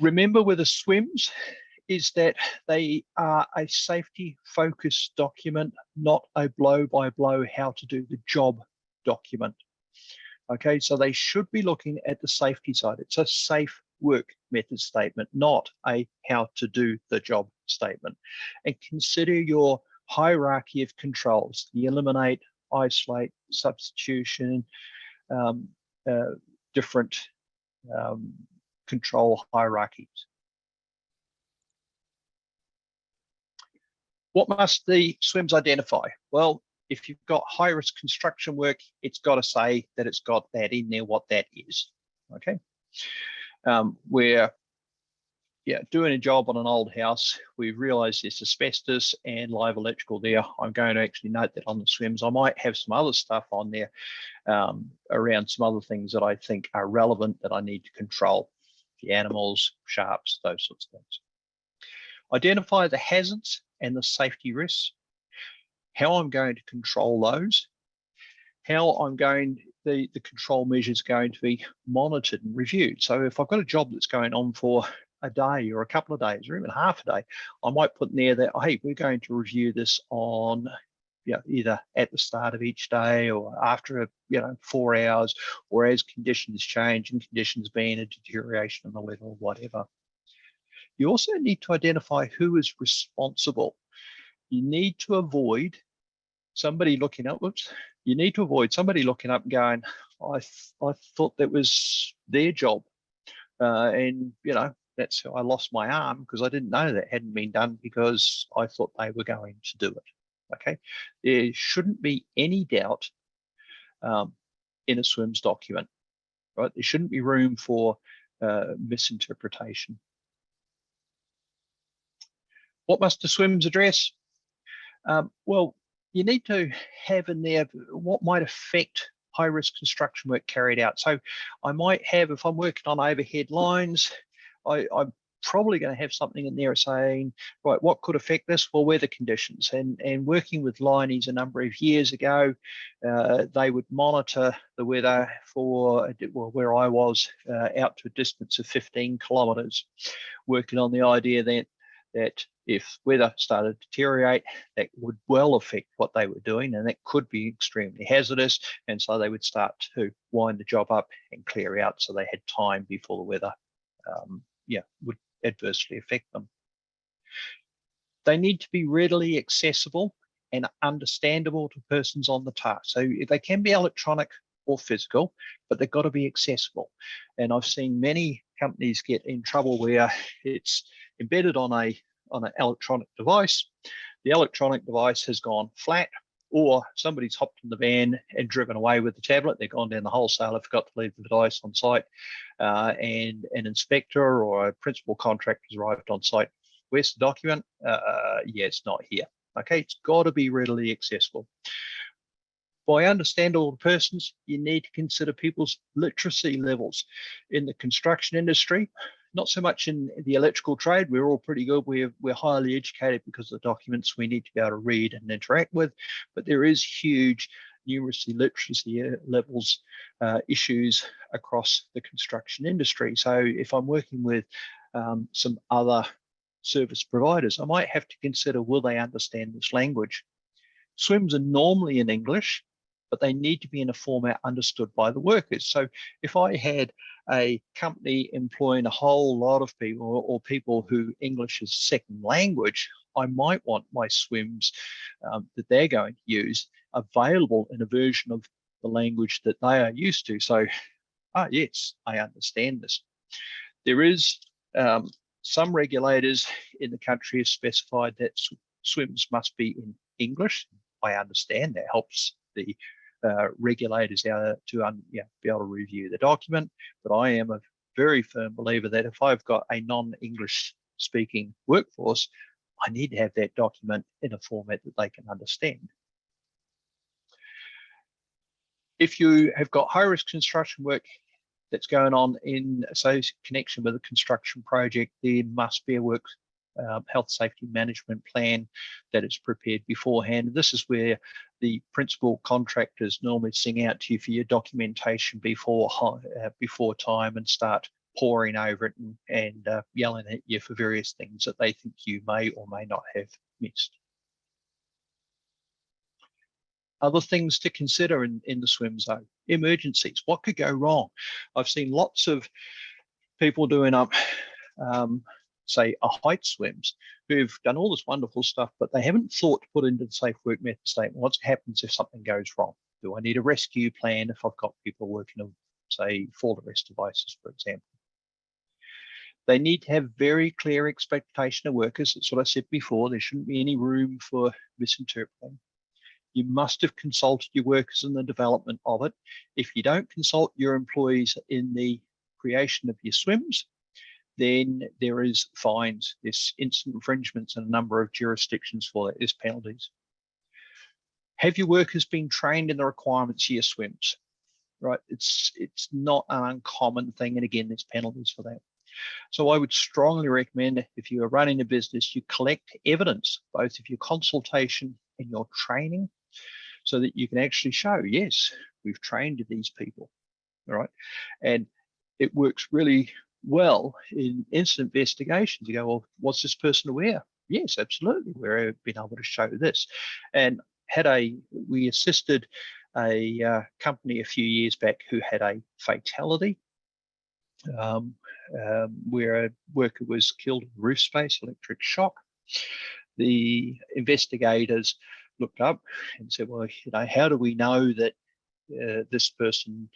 Remember with the SWMS is that they are a safety focused document, not a blow by blow how to do the job document. Okay, so they should be looking at the safety side. It's a safe work method statement, not a how to do the job statement. And consider your hierarchy of controls, the eliminate, isolate, substitution, different control hierarchies. What must the SWMS identify? Well, if you've got high risk construction work, it's got to say that it's got that in there, what that is. Okay. We're doing a job on an old house. We've realized there's asbestos and live electrical there. I'm going to actually note that on the SWMS. I might have some other stuff on there around some other things that I think are relevant that I need to control. The animals, sharps, those sorts of things. Identify the hazards and the safety risks, how I'm going to control those, how I'm going, the control measures going to be monitored and reviewed. So if I've got a job that's going on for a day or a couple of days or even half a day, I might put in there that, hey, we're going to review this on either at the start of each day or after 4 hours, or as conditions change and conditions being a deterioration in the weather or whatever. You also need to identify who is responsible. You need to avoid somebody looking up, you need to avoid somebody looking up and going, I thought that was their job, and that's how I lost my arm, because I didn't know that hadn't been done, because I thought they were going to do it. Okay, there shouldn't be any doubt in a SWMS document, right? There shouldn't be room for misinterpretation. What must the SWMS address? Well, you need to have in there what might affect high-risk construction work carried out. So I might have, if I'm working on overhead lines, I'm probably going to have something in there saying, right, what could affect this? Well, weather conditions. And working with lineys a number of years ago, they would monitor the weather for, well, where I was, out to a distance of 15 kilometres, working on the idea that if weather started to deteriorate, that would well affect what they were doing, and that could be extremely hazardous. And so they would start to wind the job up and clear out, so they had time before the weather would adversely affect them. They need to be readily accessible and understandable to persons on the task. So they can be electronic or physical, but they've got to be accessible. And I've seen many companies get in trouble where it's embedded on an electronic device. The electronic device has gone flat, or somebody's hopped in the van and driven away with the tablet. They've gone down the wholesaler, forgot to leave the device on site, and an inspector or a principal contractor has arrived on site. Where's the document? Yeah, it's not here. Okay, it's got to be readily accessible. By understandable persons, you need to consider people's literacy levels. In the construction industry, not so much in the electrical trade, we're all pretty good. We're highly educated because of the documents we need to be able to read and interact with, but there is huge numeracy literacy levels issues across the construction industry. So if I'm working with some other service providers, I might have to consider, will they understand this language? SWMS are normally in English, but they need to be in a format understood by the workers. So if I had a company employing a whole lot of people, or people who English is second language, I might want my SWMS that they're going to use available in a version of the language that they are used to. So, yes, I understand this. There is some regulators in the country have specified that SWMS must be in English. I understand that helps the regulators out to be able to review the document, but I am a very firm believer that if I've got a non-English speaking workforce, I need to have that document in a format that they can understand. If you have got high-risk construction work that's going on in connection with a construction project, there must be a work health safety management plan that is prepared beforehand. This is where the principal contractors normally sing out to you for your documentation before time, and start poring over it and yelling at you for various things that they think you may or may not have missed. Other things to consider in the SWMS zone: emergencies. What could go wrong? I've seen lots of people doing up say a height SWMS who've done all this wonderful stuff, but they haven't thought to put into the safe work method statement, what happens if something goes wrong? Do I need a rescue plan if I've got people working on, say, fall arrest devices, for example? They need to have very clear expectation of workers. That's what I said before. There shouldn't be any room for misinterpreting. You must have consulted your workers in the development of it. If you don't consult your employees in the creation of your SWMS, then there is fines, there's instant infringements in a number of jurisdictions for that, there's penalties. Have your workers been trained in the requirements of your SWMS? Right, it's not an uncommon thing, and again, there's penalties for that. So I would strongly recommend, if you are running a business, you collect evidence, both of your consultation and your training, so that you can actually show, yes, we've trained these people, all right? And it works really well in incident investigations. You go, well, was this person aware? Yes, absolutely. We've been able to show this. And we assisted a company a few years back who had a fatality where a worker was killed in roof space, electric shock. The investigators looked up and said, well, how do we know that this person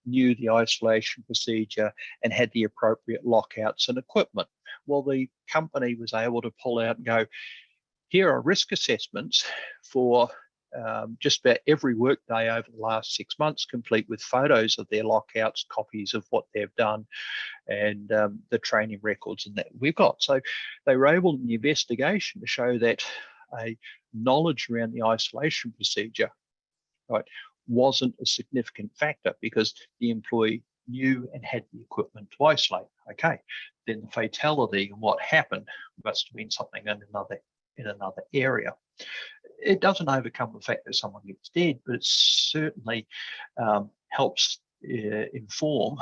knew the isolation procedure and had the appropriate lockouts and equipment. Well, the company was able to pull out and go, here are risk assessments for just about every workday over the last 6 months, complete with photos of their lockouts, copies of what they've done, and the training records and that we've got. So they were able in the investigation to show that a knowledge around the isolation procedure, right, wasn't a significant factor because the employee knew and had the equipment to isolate. Okay, then the fatality and what happened must have been something in another area. It doesn't overcome the fact that someone gets dead, but it certainly helps inform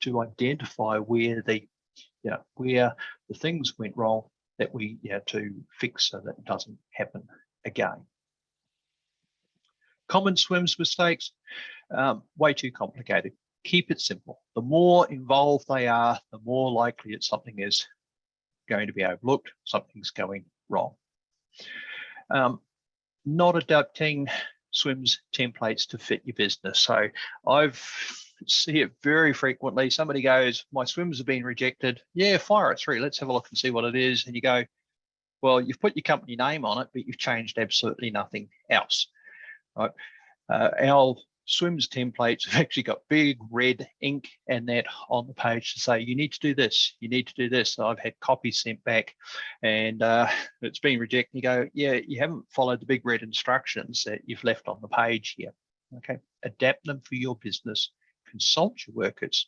to identify where the things went wrong that we to fix so that it doesn't happen again. Common SWMS mistakes, way too complicated. Keep it simple. The more involved they are, the more likely it's something is going to be overlooked, something's going wrong. Not adapting SWMS templates to fit your business. So I've see it very frequently. Somebody goes, my SWMS have been rejected. Yeah, fire it through. Let's have a look and see what it is. And you go, well, you've put your company name on it, but you've changed absolutely nothing else. Right? Our SWMS templates have actually got big red ink and that on the page to say, you need to do this, you need to do this. So I've had copies sent back and it's been rejected. You go, yeah, you haven't followed the big red instructions that you've left on the page here. Okay, adapt them for your business, consult your workers.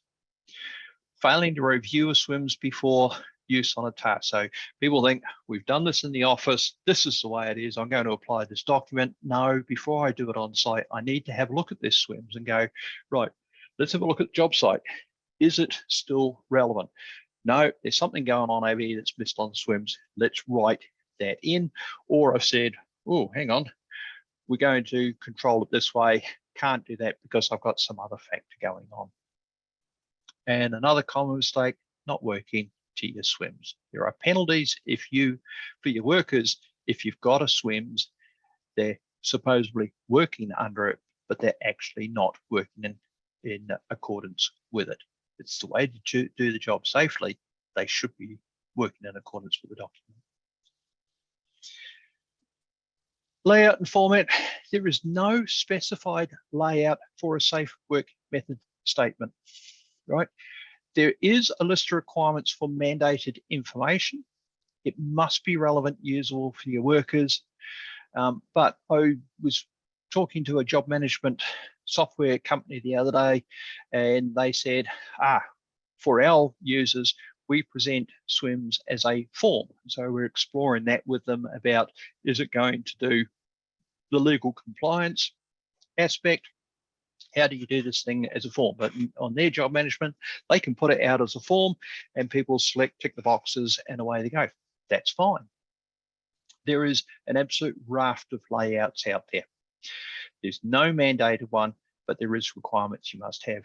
Failing to review a SWMS before use on a task. So people think we've done this in the office, this is the way it is, I'm going to apply this document. No, before I do it on site, I need to have a look at this SWMS and go, right, let's have a look at the job site. Is it still relevant? No, there's something going on over here that's missed on SWMS. Let's write that in. Or I've said, oh, hang on, we're going to control it this way. Can't do that because I've got some other factor going on. And another common mistake, not working to your SWMS. There are penalties for your workers, if you've got a SWMS, they're supposedly working under it, but they're actually not working in accordance with it. It's the way to do the job safely. They should be working in accordance with the document. Layout and format. There is no specified layout for a safe work method statement, right? There is a list of requirements for mandated information. It must be relevant, usable for your workers. But I was talking to a job management software company the other day, and they said, for our users, we present SWMS as a form. So we're exploring that with them about, is it going to do the legal compliance aspect? How do you do this thing as a form? But on their job management, they can put it out as a form and people select, tick the boxes, and away they go. That's fine. There is an absolute raft of layouts out there. There's no mandated one, but there is requirements you must have.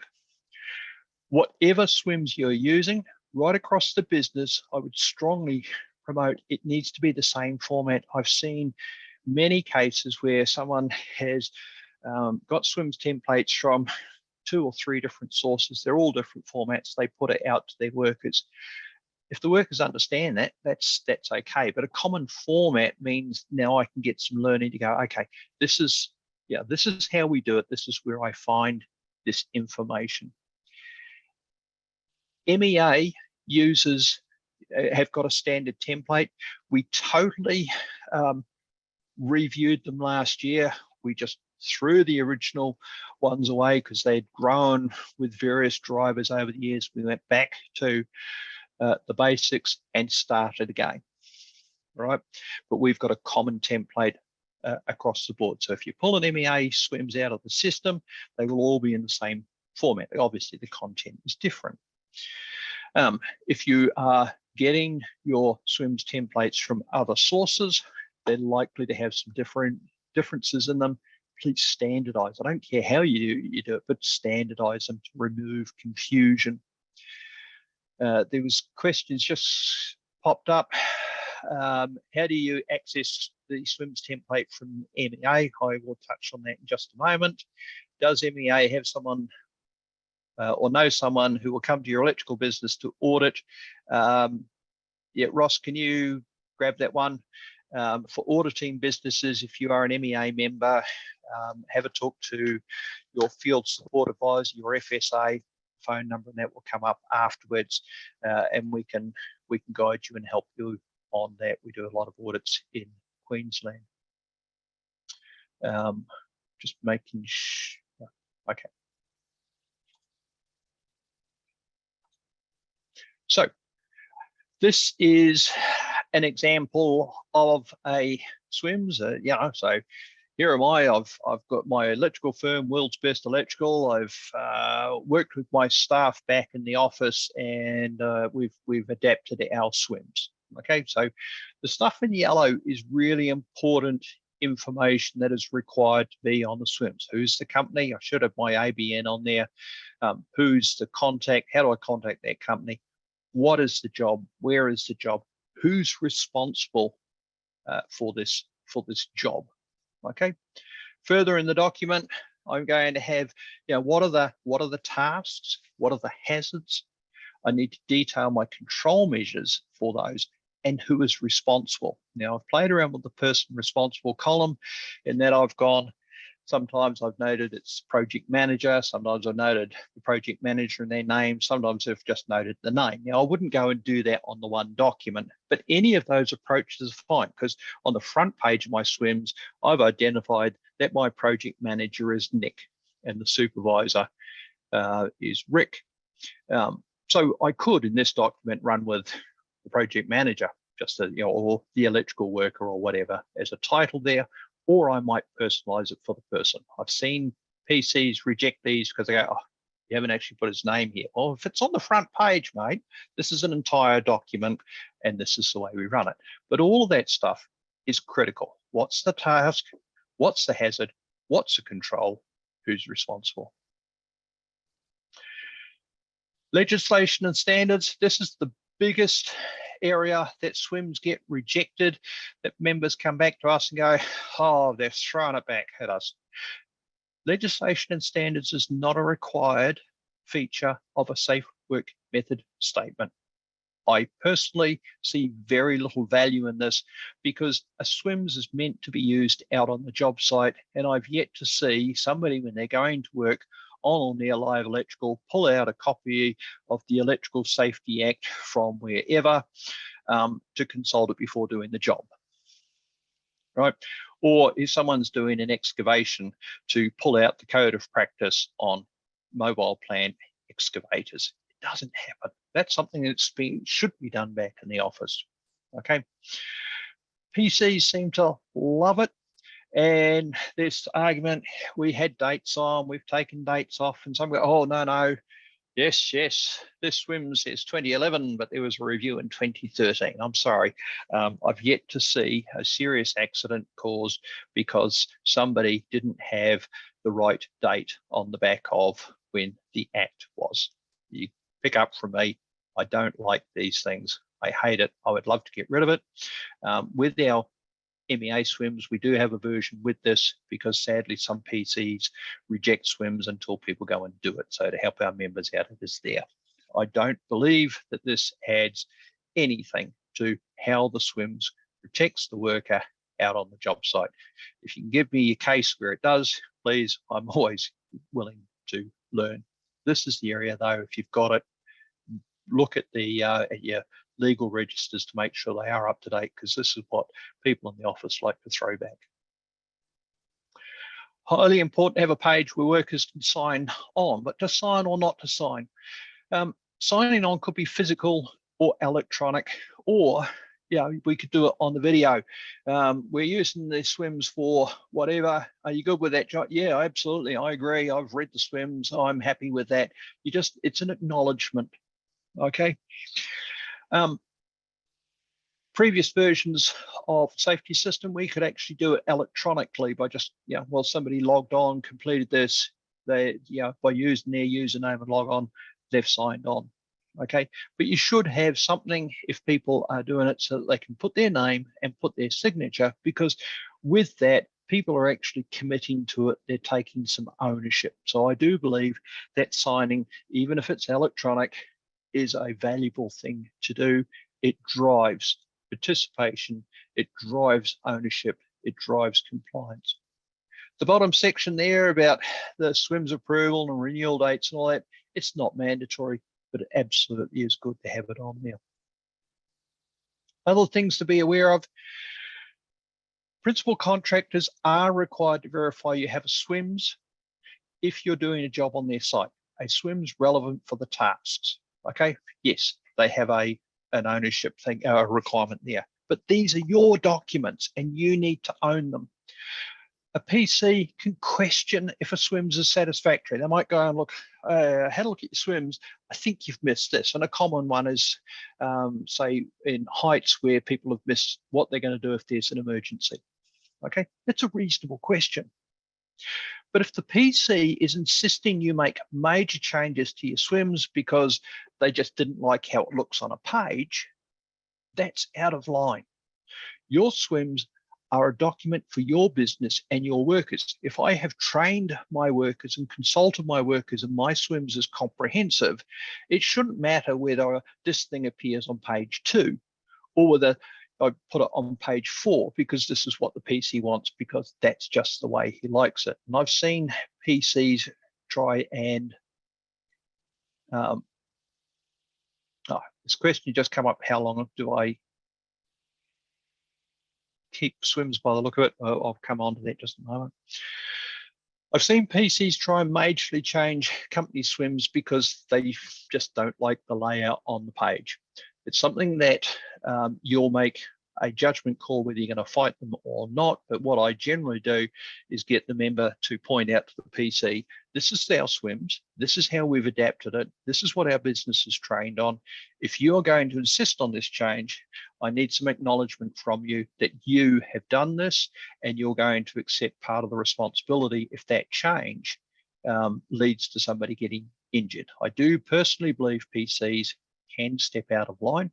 Whatever SWMS you're using, right across the business, I would strongly promote it needs to be the same format. I've seen many cases where someone has got SWMS templates from 2 or 3 different sources. They're all different formats. They put it out to their workers. If the workers understand that, that's okay. But a common format means now I can get some learning to go, okay, this is how we do it. This is where I find this information. MEA users have got a standard template. We totally reviewed them last year. We just threw the original ones away because they'd grown with various drivers over the years. We went back to the basics and started again, right? But we've got a common template across the board. So if you pull an MEA SWMS out of the system, they will all be in the same format. Obviously, the content is different. If you are getting your SWMS templates from other sources, they're likely to have some differences in them. Please standardize. I don't care how you do it, but standardize them to remove confusion. There was questions just popped up. how do you access the SWMS template from MEA? I will touch on that in just a moment. Does MEA have someone or know someone who will come to your electrical business to audit? Yeah, Ross, can you grab that one? For auditing businesses, if you are an MEA member, have a talk to your field support advisor, your FSA phone number, and that will come up afterwards, and we can guide you and help you on that. We do a lot of audits in Queensland. Just making sure. Okay. So this is an example of a SWMS. Yeah, so here am I. I've got my electrical firm, World's Best Electrical. I've worked with my staff back in the office, and we've adapted our SWMS. Okay, so the stuff in yellow is really important information that is required to be on the SWMS. Who's the company? I should have my ABN on there. Who's the contact? How do I contact that company? What is the job? Where is the job? Who's responsible for this job? Okay. Further in the document, I'm going to have, what are the tasks? What are the hazards? I need to detail my control measures for those and who is responsible. Now, I've played around with the person responsible column in that I've gone, sometimes I've noted it's project manager, sometimes I've noted the project manager in their name, sometimes I've just noted the name. Now, I wouldn't go and do that on the one document, but any of those approaches are fine, because on the front page of my SWMS, I've identified that my project manager is Nick and the supervisor is Rick. So I could, in this document, run with the project manager, just or the electrical worker or whatever as a title there, or I might personalize it for the person. I've seen PCs reject these because they go, oh, you haven't actually put his name here. Well, if it's on the front page, mate, this is an entire document and this is the way we run it. But all of that stuff is critical. What's the task? What's the hazard? What's the control? Who's responsible? Legislation and standards. This is the biggest area that SWMS get rejected, that members come back to us and go, oh, they've thrown it back at us. Legislation and standards is not a required feature of a safe work method statement. I personally see very little value in this because a SWMS is meant to be used out on the job site, and I've yet to see somebody, when they're going to work on or near live electrical, pull out a copy of the Electrical Safety Act from wherever to consult it before doing the job, right? Or if someone's doing an excavation, to pull out the code of practice on mobile plant excavators. It doesn't happen. That's something that should be done back in the office, okay? PCs seem to love it. And this argument, we had dates on, we've taken dates off, and some go, oh, no, yes, this SWMS says 2011, but there was a review in 2013. I'm sorry, I've yet to see a serious accident caused because somebody didn't have the right date on the back of when the act was. You pick up from me, I don't like these things. I hate it. I would love to get rid of it. With our MEA SWMS, we do have a version with this because sadly some PCs reject SWMS until people go and do it. So to help our members out, it is there. I don't believe that this adds anything to how the SWMS protects the worker out on the job site. If you can give me a case where it does, please, I'm always willing to learn. This is the area though, if you've got it, look at the at your legal registers to make sure they are up to date, because this is what people in the office like to throw back. Highly important to have a page where workers can sign on, but to sign or not to sign. Signing on could be physical or electronic, or we could do it on the video. We're using the SWMS for whatever. Are you good with that, John? Yeah, absolutely. I agree. I've read the SWMS. I'm happy with that. It's an acknowledgement. Okay. Previous versions of safety system, we could actually do it electronically by just, well, somebody logged on, completed this, they, by using their username and log on, they've signed on. Okay, but you should have something if people are doing it so that they can put their name and put their signature, because with that, people are actually committing to it. They're taking some ownership. So I do believe that signing, even if it's electronic, is a valuable thing to do. It drives participation, it drives ownership, it drives compliance. The bottom section there about the SWMS approval and renewal dates and all that, it's not mandatory, but it absolutely is good to have it on there. Other things to be aware of: principal contractors are required to verify you have a SWMS if you're doing a job on their site. A SWMS relevant for the tasks. Okay, yes, they have an ownership thing, a requirement there, but these are your documents and you need to own them. A PC can question if a SWMS is satisfactory. They might go and look, had a look at your SWMS, I think you've missed this. And a common one is, say, in heights where people have missed what they're going to do if there's an emergency. Okay, that's a reasonable question. But if the PC is insisting you make major changes to your SWMS because they just didn't like how it looks on a page, that's out of line. Your SWMS are a document for your business and your workers. If I have trained my workers and consulted my workers and my SWMS is comprehensive, it shouldn't matter whether this thing appears on page 2 or whether I put it on page 4 because this is what the PC wants, because that's just the way he likes it. And I've seen PCs try and this question just come up: how long do I keep SWMS by the look of it? I'll come on to that just in a moment. I've seen PCs try and majorly change company SWMS because they just don't like the layout on the page. It's something that you'll make a judgment call whether you're going to fight them or not. But what I generally do is get the member to point out to the PC, this is our SWMS, this is how we've adapted it, this is what our business is trained on. If you are going to insist on this change, I need some acknowledgement from you that you have done this and you're going to accept part of the responsibility if that change leads to somebody getting injured. I do personally believe PCs can step out of line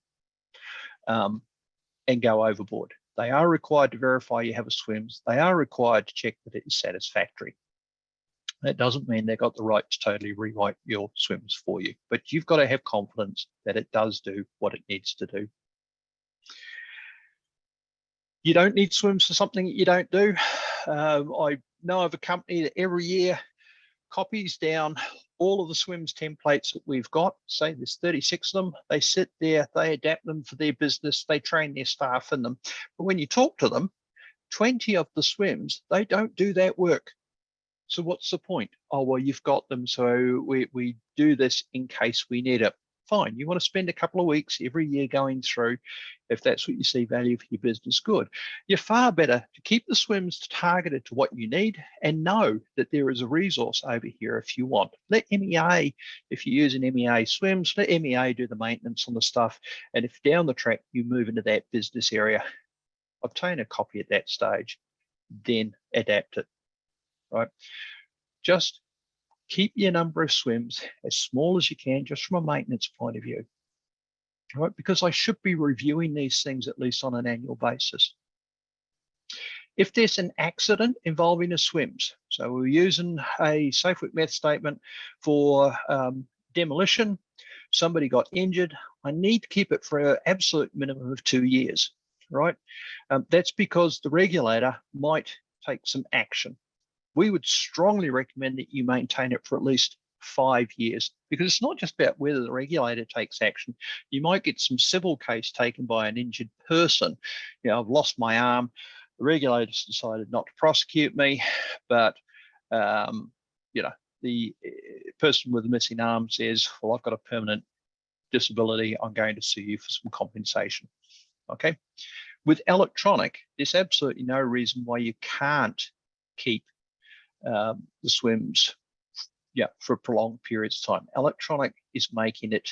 and go overboard. They are required to verify you have a SWMS. They are required to check that it is satisfactory. That doesn't mean they've got the right to totally rewrite your SWMS for you, but you've got to have confidence that it does do what it needs to do. You don't need SWMS for something that you don't do. I know of a company that every year copies down all of the SWMS templates that we've got. Say there's 36 of them. They sit there, they adapt them for their business, they train their staff in them. But when you talk to them, 20 of the SWMS, they don't do that work. So what's the point? Oh, well, you've got them, so we do this in case we need it. Fine, you want to spend a couple of weeks every year going through, if that's what you see value for your business, good. You're far better to keep the SWMS targeted to what you need and know that there is a resource over here if you want. Let MEA, if you use an MEA SWMS, let MEA do the maintenance on the stuff. And if down the track you move into that business area, obtain a copy at that stage, then adapt it, right? Just keep your number of SWMS as small as you can, just from a maintenance point of view, right? Because I should be reviewing these things at least on an annual basis. If there's an accident involving a SWMS, so we're using a safe work method statement for demolition, somebody got injured, I need to keep it for an absolute minimum of 2 years, right? That's because the regulator might take some action. We would strongly recommend that you maintain it for at least 5 years, because it's not just about whether the regulator takes action. You might get some civil case taken by an injured person. You know, I've lost my arm. The regulators decided not to prosecute me, but you know, the person with a missing arm says, well, I've got a permanent disability. I'm going to sue you for some compensation. Okay. With electronic, there's absolutely no reason why you can't keep the SWMS for prolonged periods of time. Electronic is making it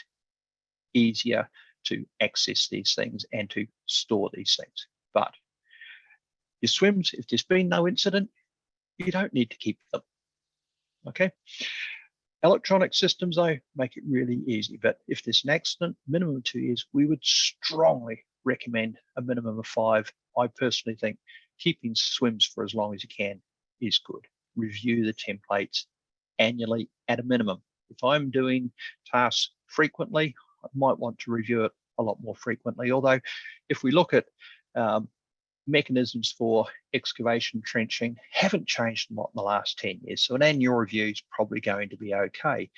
easier to access these things and to store these things. But your SWMS, if there's been no incident, you don't need to keep them. Okay. Electronic systems, though, make it really easy. But if there's an accident, minimum of 2 years, we would strongly recommend a minimum of 5. I personally think keeping SWMS for as long as you can is good. Review the templates annually at a minimum. If I'm doing tasks frequently, I might want to review it a lot more frequently. Although if we look at mechanisms for excavation trenching haven't changed a lot in the last 10 years. So an annual review is probably going to be okay.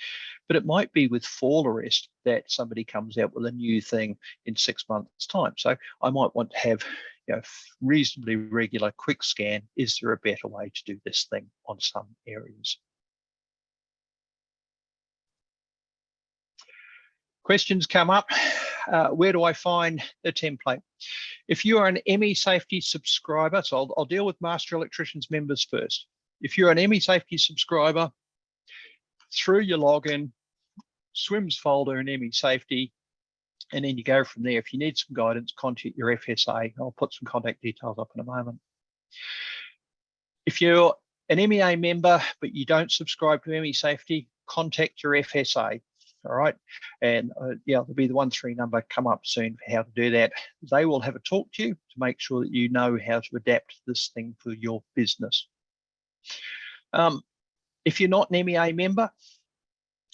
But it might be with fall arrest that somebody comes out with a new thing in 6 months' time. So I might want to have reasonably regular quick scan. Is there a better way to do this thing on some areas? Questions come up. Where do I find the template? If you are an ME Safety subscriber, so I'll deal with Master Electricians members first. If you're an ME Safety subscriber, through your login, SWMS folder in ME Safety, and then you go from there. If you need some guidance, contact your FSA. I'll put some contact details up in a moment. If you're an MEA member, but you don't subscribe to ME Safety, contact your FSA. All right, and yeah, there'll be the 13 number come up soon for how to do that. They will have a talk to you to make sure that you know how to adapt this thing for your business. If you're not an MEA member,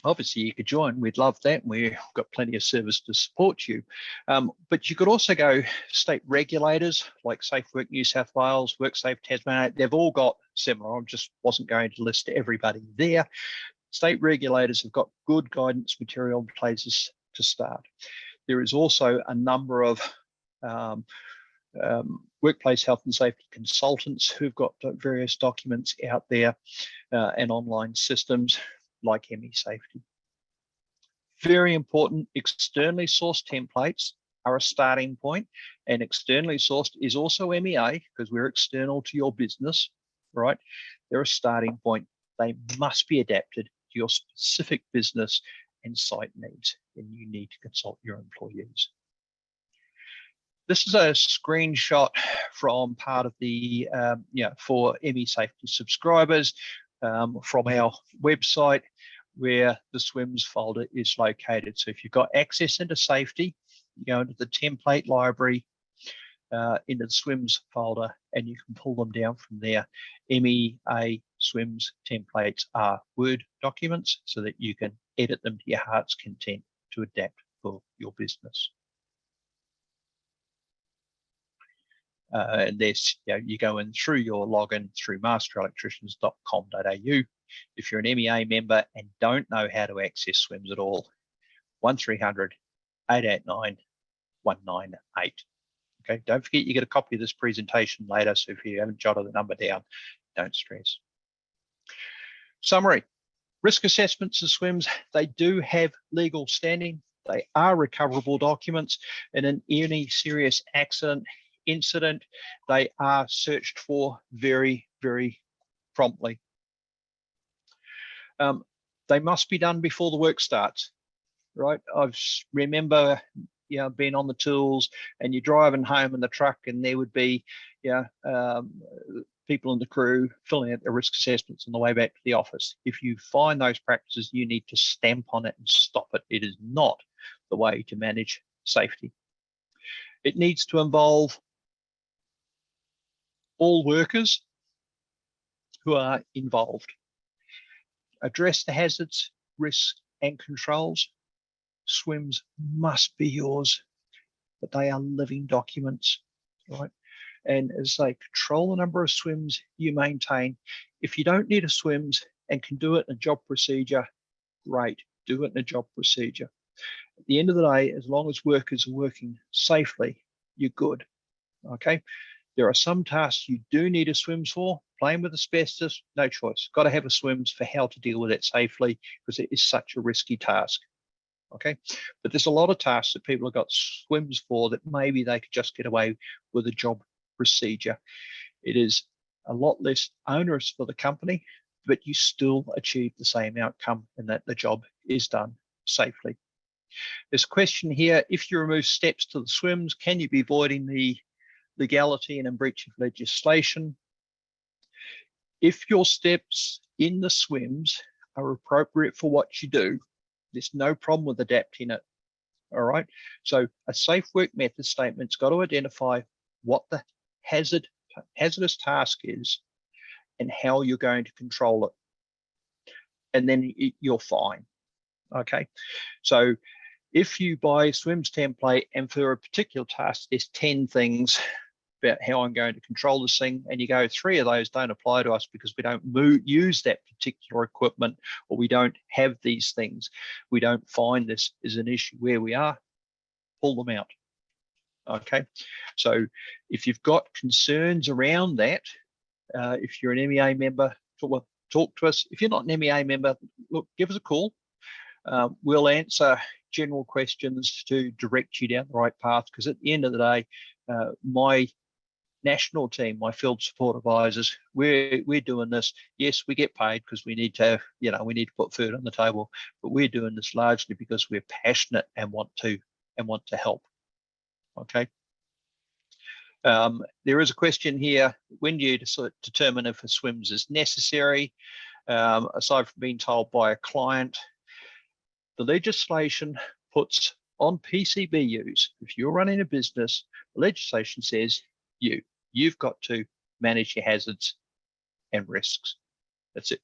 obviously you could join. We'd love that. We've got plenty of service to support you. But you could also go state regulators like Safe Work New South Wales, WorkSafe Tasmania. They've all got similar. I just wasn't going to list everybody there. State regulators have got good guidance material in places to start. There is also a number of workplace health and safety consultants who've got various documents out there and online systems like ME Safety. Very important, externally sourced templates are a starting point, and externally sourced is also MEA because we're external to your business, right? They're a starting point. They must be adapted to your specific business and site needs, and you need to consult your employees. This is a screenshot from part of the, for ME Safety subscribers from our website where the SWMS folder is located. So if you've got access into safety, you go into the template library, into the SWMS folder, and you can pull them down from there. MEA SWMS templates are Word documents so that you can edit them to your heart's content to adapt for your business. And this, you go in through your login through masterelectricians.com.au. If you're an MEA member and don't know how to access SWMS at all, 1300 889 198. Okay, don't forget you get a copy of this presentation later, so if you haven't jotted the number down, don't stress. Summary. Risk assessments of SWMS, they do have legal standing. They are recoverable documents, and in any serious accident, incident, they are searched for very, very promptly. They must be done before the work starts, right? I remember being on the tools and you're driving home in the truck and there would be people in the crew filling out their risk assessments on the way back to the office. If you find those practices, you need to stamp on it and stop it. It is not the way to manage safety. It needs to involve all workers who are involved. Address the hazards, risks, and controls. SWMS must be yours, but they are living documents, right? And as they control the number of SWMS you maintain, if you don't need a SWMS and can do it in a job procedure, great, do it in a job procedure. At the end of the day, as long as workers are working safely, you're good, okay? There are some tasks you do need a SWMS for. Playing with asbestos, no choice. Got to have a SWMS for how to deal with it safely because it is such a risky task. Okay, but there's a lot of tasks that people have got SWMS for that maybe they could just get away with a job procedure. It is a lot less onerous for the company, but you still achieve the same outcome in that the job is done safely. There's a question here, if you remove steps to the SWMS, can you be voiding the legality and in breach of legislation? If your steps in the SWMS are appropriate for what you do, there's no problem with adapting it. All right. So a safe work method statement's got to identify what the hazardous task is and how you're going to control it. And then you're fine. Okay. So if you buy a SWMS template and for a particular task, there's 10 things about how I'm going to control this thing, and you go, 3 of those don't apply to us because we don't use that particular equipment, or we don't have these things. We don't find this is an issue where we are, pull them out. Okay, so if you've got concerns around that, if you're an MEA member, talk to us. If you're not an MEA member, look, give us a call. We'll answer general questions to direct you down the right path, because at the end of the day, my national team, my field support advisors, we're doing this. Yes, we get paid because we need to, we need to put food on the table, but we're doing this largely because we're passionate and want to help. Okay. There is a question here: when do you determine if a SWMS is necessary? Aside from being told by a client, the legislation puts on PCBUs, if you're running a business, the legislation says you've got to manage your hazards and risks. That's it.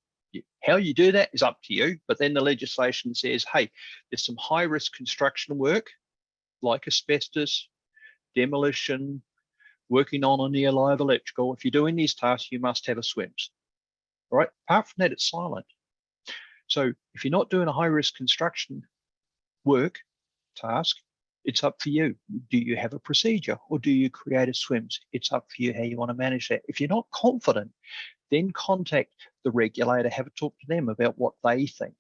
How you do that is up to you, but then the legislation says, hey, there's some high risk construction work like asbestos, demolition, working on a near live electrical. If you're doing these tasks, you must have a SWMS. All right. Apart from that, it's silent. So if you're not doing a high risk construction work task, it's up for you. Do you have a procedure, or do you create a SWMS? It's up for you how you want to manage that. If you're not confident, then contact the regulator, have a talk to them about what they think,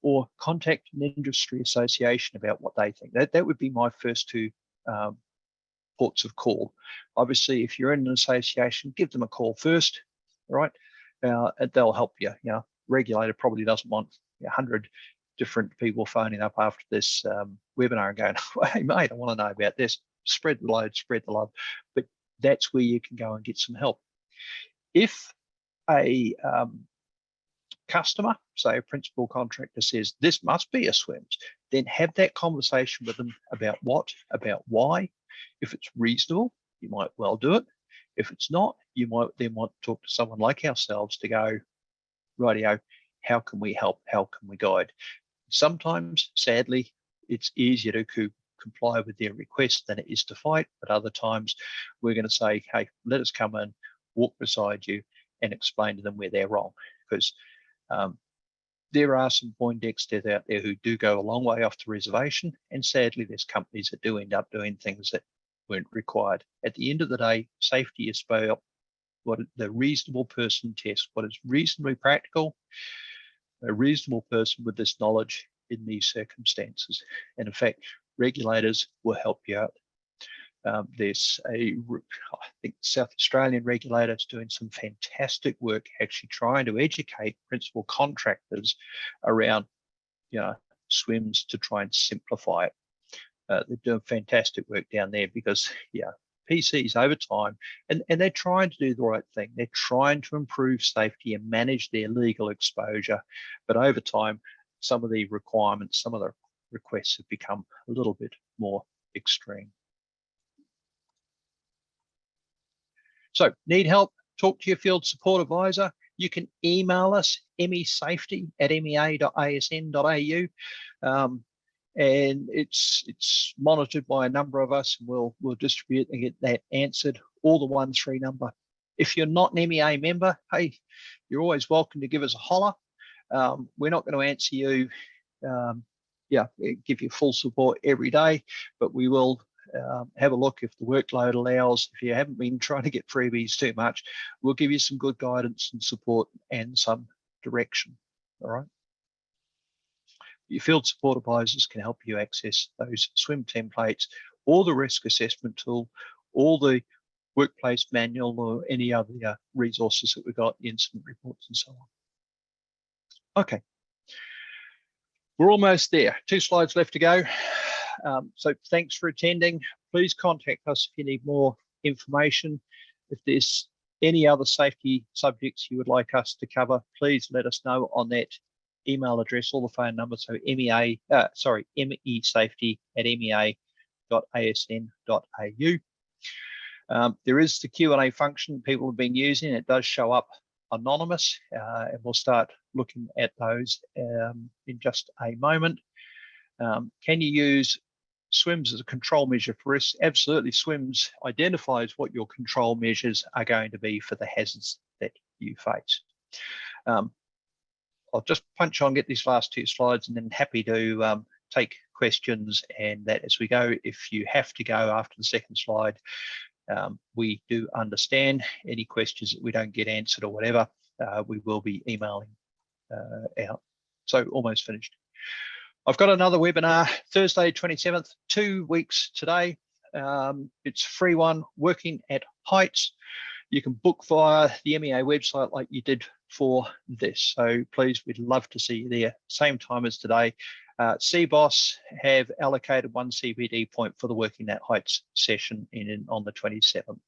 or contact an industry association about what they think. That would be my first 2 ports of call. Obviously, if you're in an association, give them a call first, all right? They'll help you. Regulator probably doesn't want 100 different people phoning up after this webinar and going, hey mate, I want to know about this. Spread the load, spread the love. But that's where you can go and get some help. If a customer, say a principal contractor, says this must be a SWMS, then have that conversation with them about what, about why. If it's reasonable, you might well do it. If it's not, you might then want to talk to someone like ourselves to go, rightio, how can we help? How can we guide? Sometimes, sadly, it's easier to comply with their request than it is to fight. But other times, we're going to say, hey, let us come in, walk beside you, and explain to them where they're wrong. Because there are some Poindexters out there who do go a long way off the reservation. And sadly, there's companies that do end up doing things that weren't required. At the end of the day, safety is about what the reasonable person tests, what is reasonably practical, a reasonable person with this knowledge in these circumstances. And in fact, regulators will help you out. There's I think South Australian regulators doing some fantastic work actually trying to educate principal contractors around, SWMS to try and simplify it. They're doing fantastic work down there because, PCs over time, and they're trying to do the right thing. They're trying to improve safety and manage their legal exposure. But over time, some of the requirements, some of the requests have become a little bit more extreme. So need help? Talk to your field support advisor. You can email us, mesafety@mea.asn.au. And it's monitored by a number of us, and we'll distribute and get that answered, or the 13 number. If you're not an MEA member, hey, you're always welcome to give us a holler. We're not going to answer you, give you full support every day, but we will have a look if the workload allows. If you haven't been trying to get freebies too much, we'll give you some good guidance and support and some direction. All right. Your field support advisors can help you access those SWM templates, or the risk assessment tool, or the workplace manual, or any other resources that we've got, incident reports and so on. Okay, we're almost there. 2 slides left to go. So thanks for attending. Please contact us if you need more information. If there's any other safety subjects you would like us to cover, please let us know on that email address, all the phone numbers. So mesafety@mea.asn.au. There is the Q&A function people have been using. It does show up anonymous, and we'll start looking at those in just a moment. Can you use SWMS as a control measure for risks? Absolutely. SWMS identifies what your control measures are going to be for the hazards that you face. I'll just punch on, get these last two slides, and then happy to take questions and that as we go. If you have to go after the second slide, we do understand any questions that we don't get answered or whatever. We will be emailing out. So almost finished. I've got another webinar Thursday 27th, 2 weeks today. It's a free one, working at heights. You can book via the MEA website like you did for this. So please, we'd love to see you there. Same time as today. CBOS have allocated 1 CPD point for the Working at Heights session on the 27th.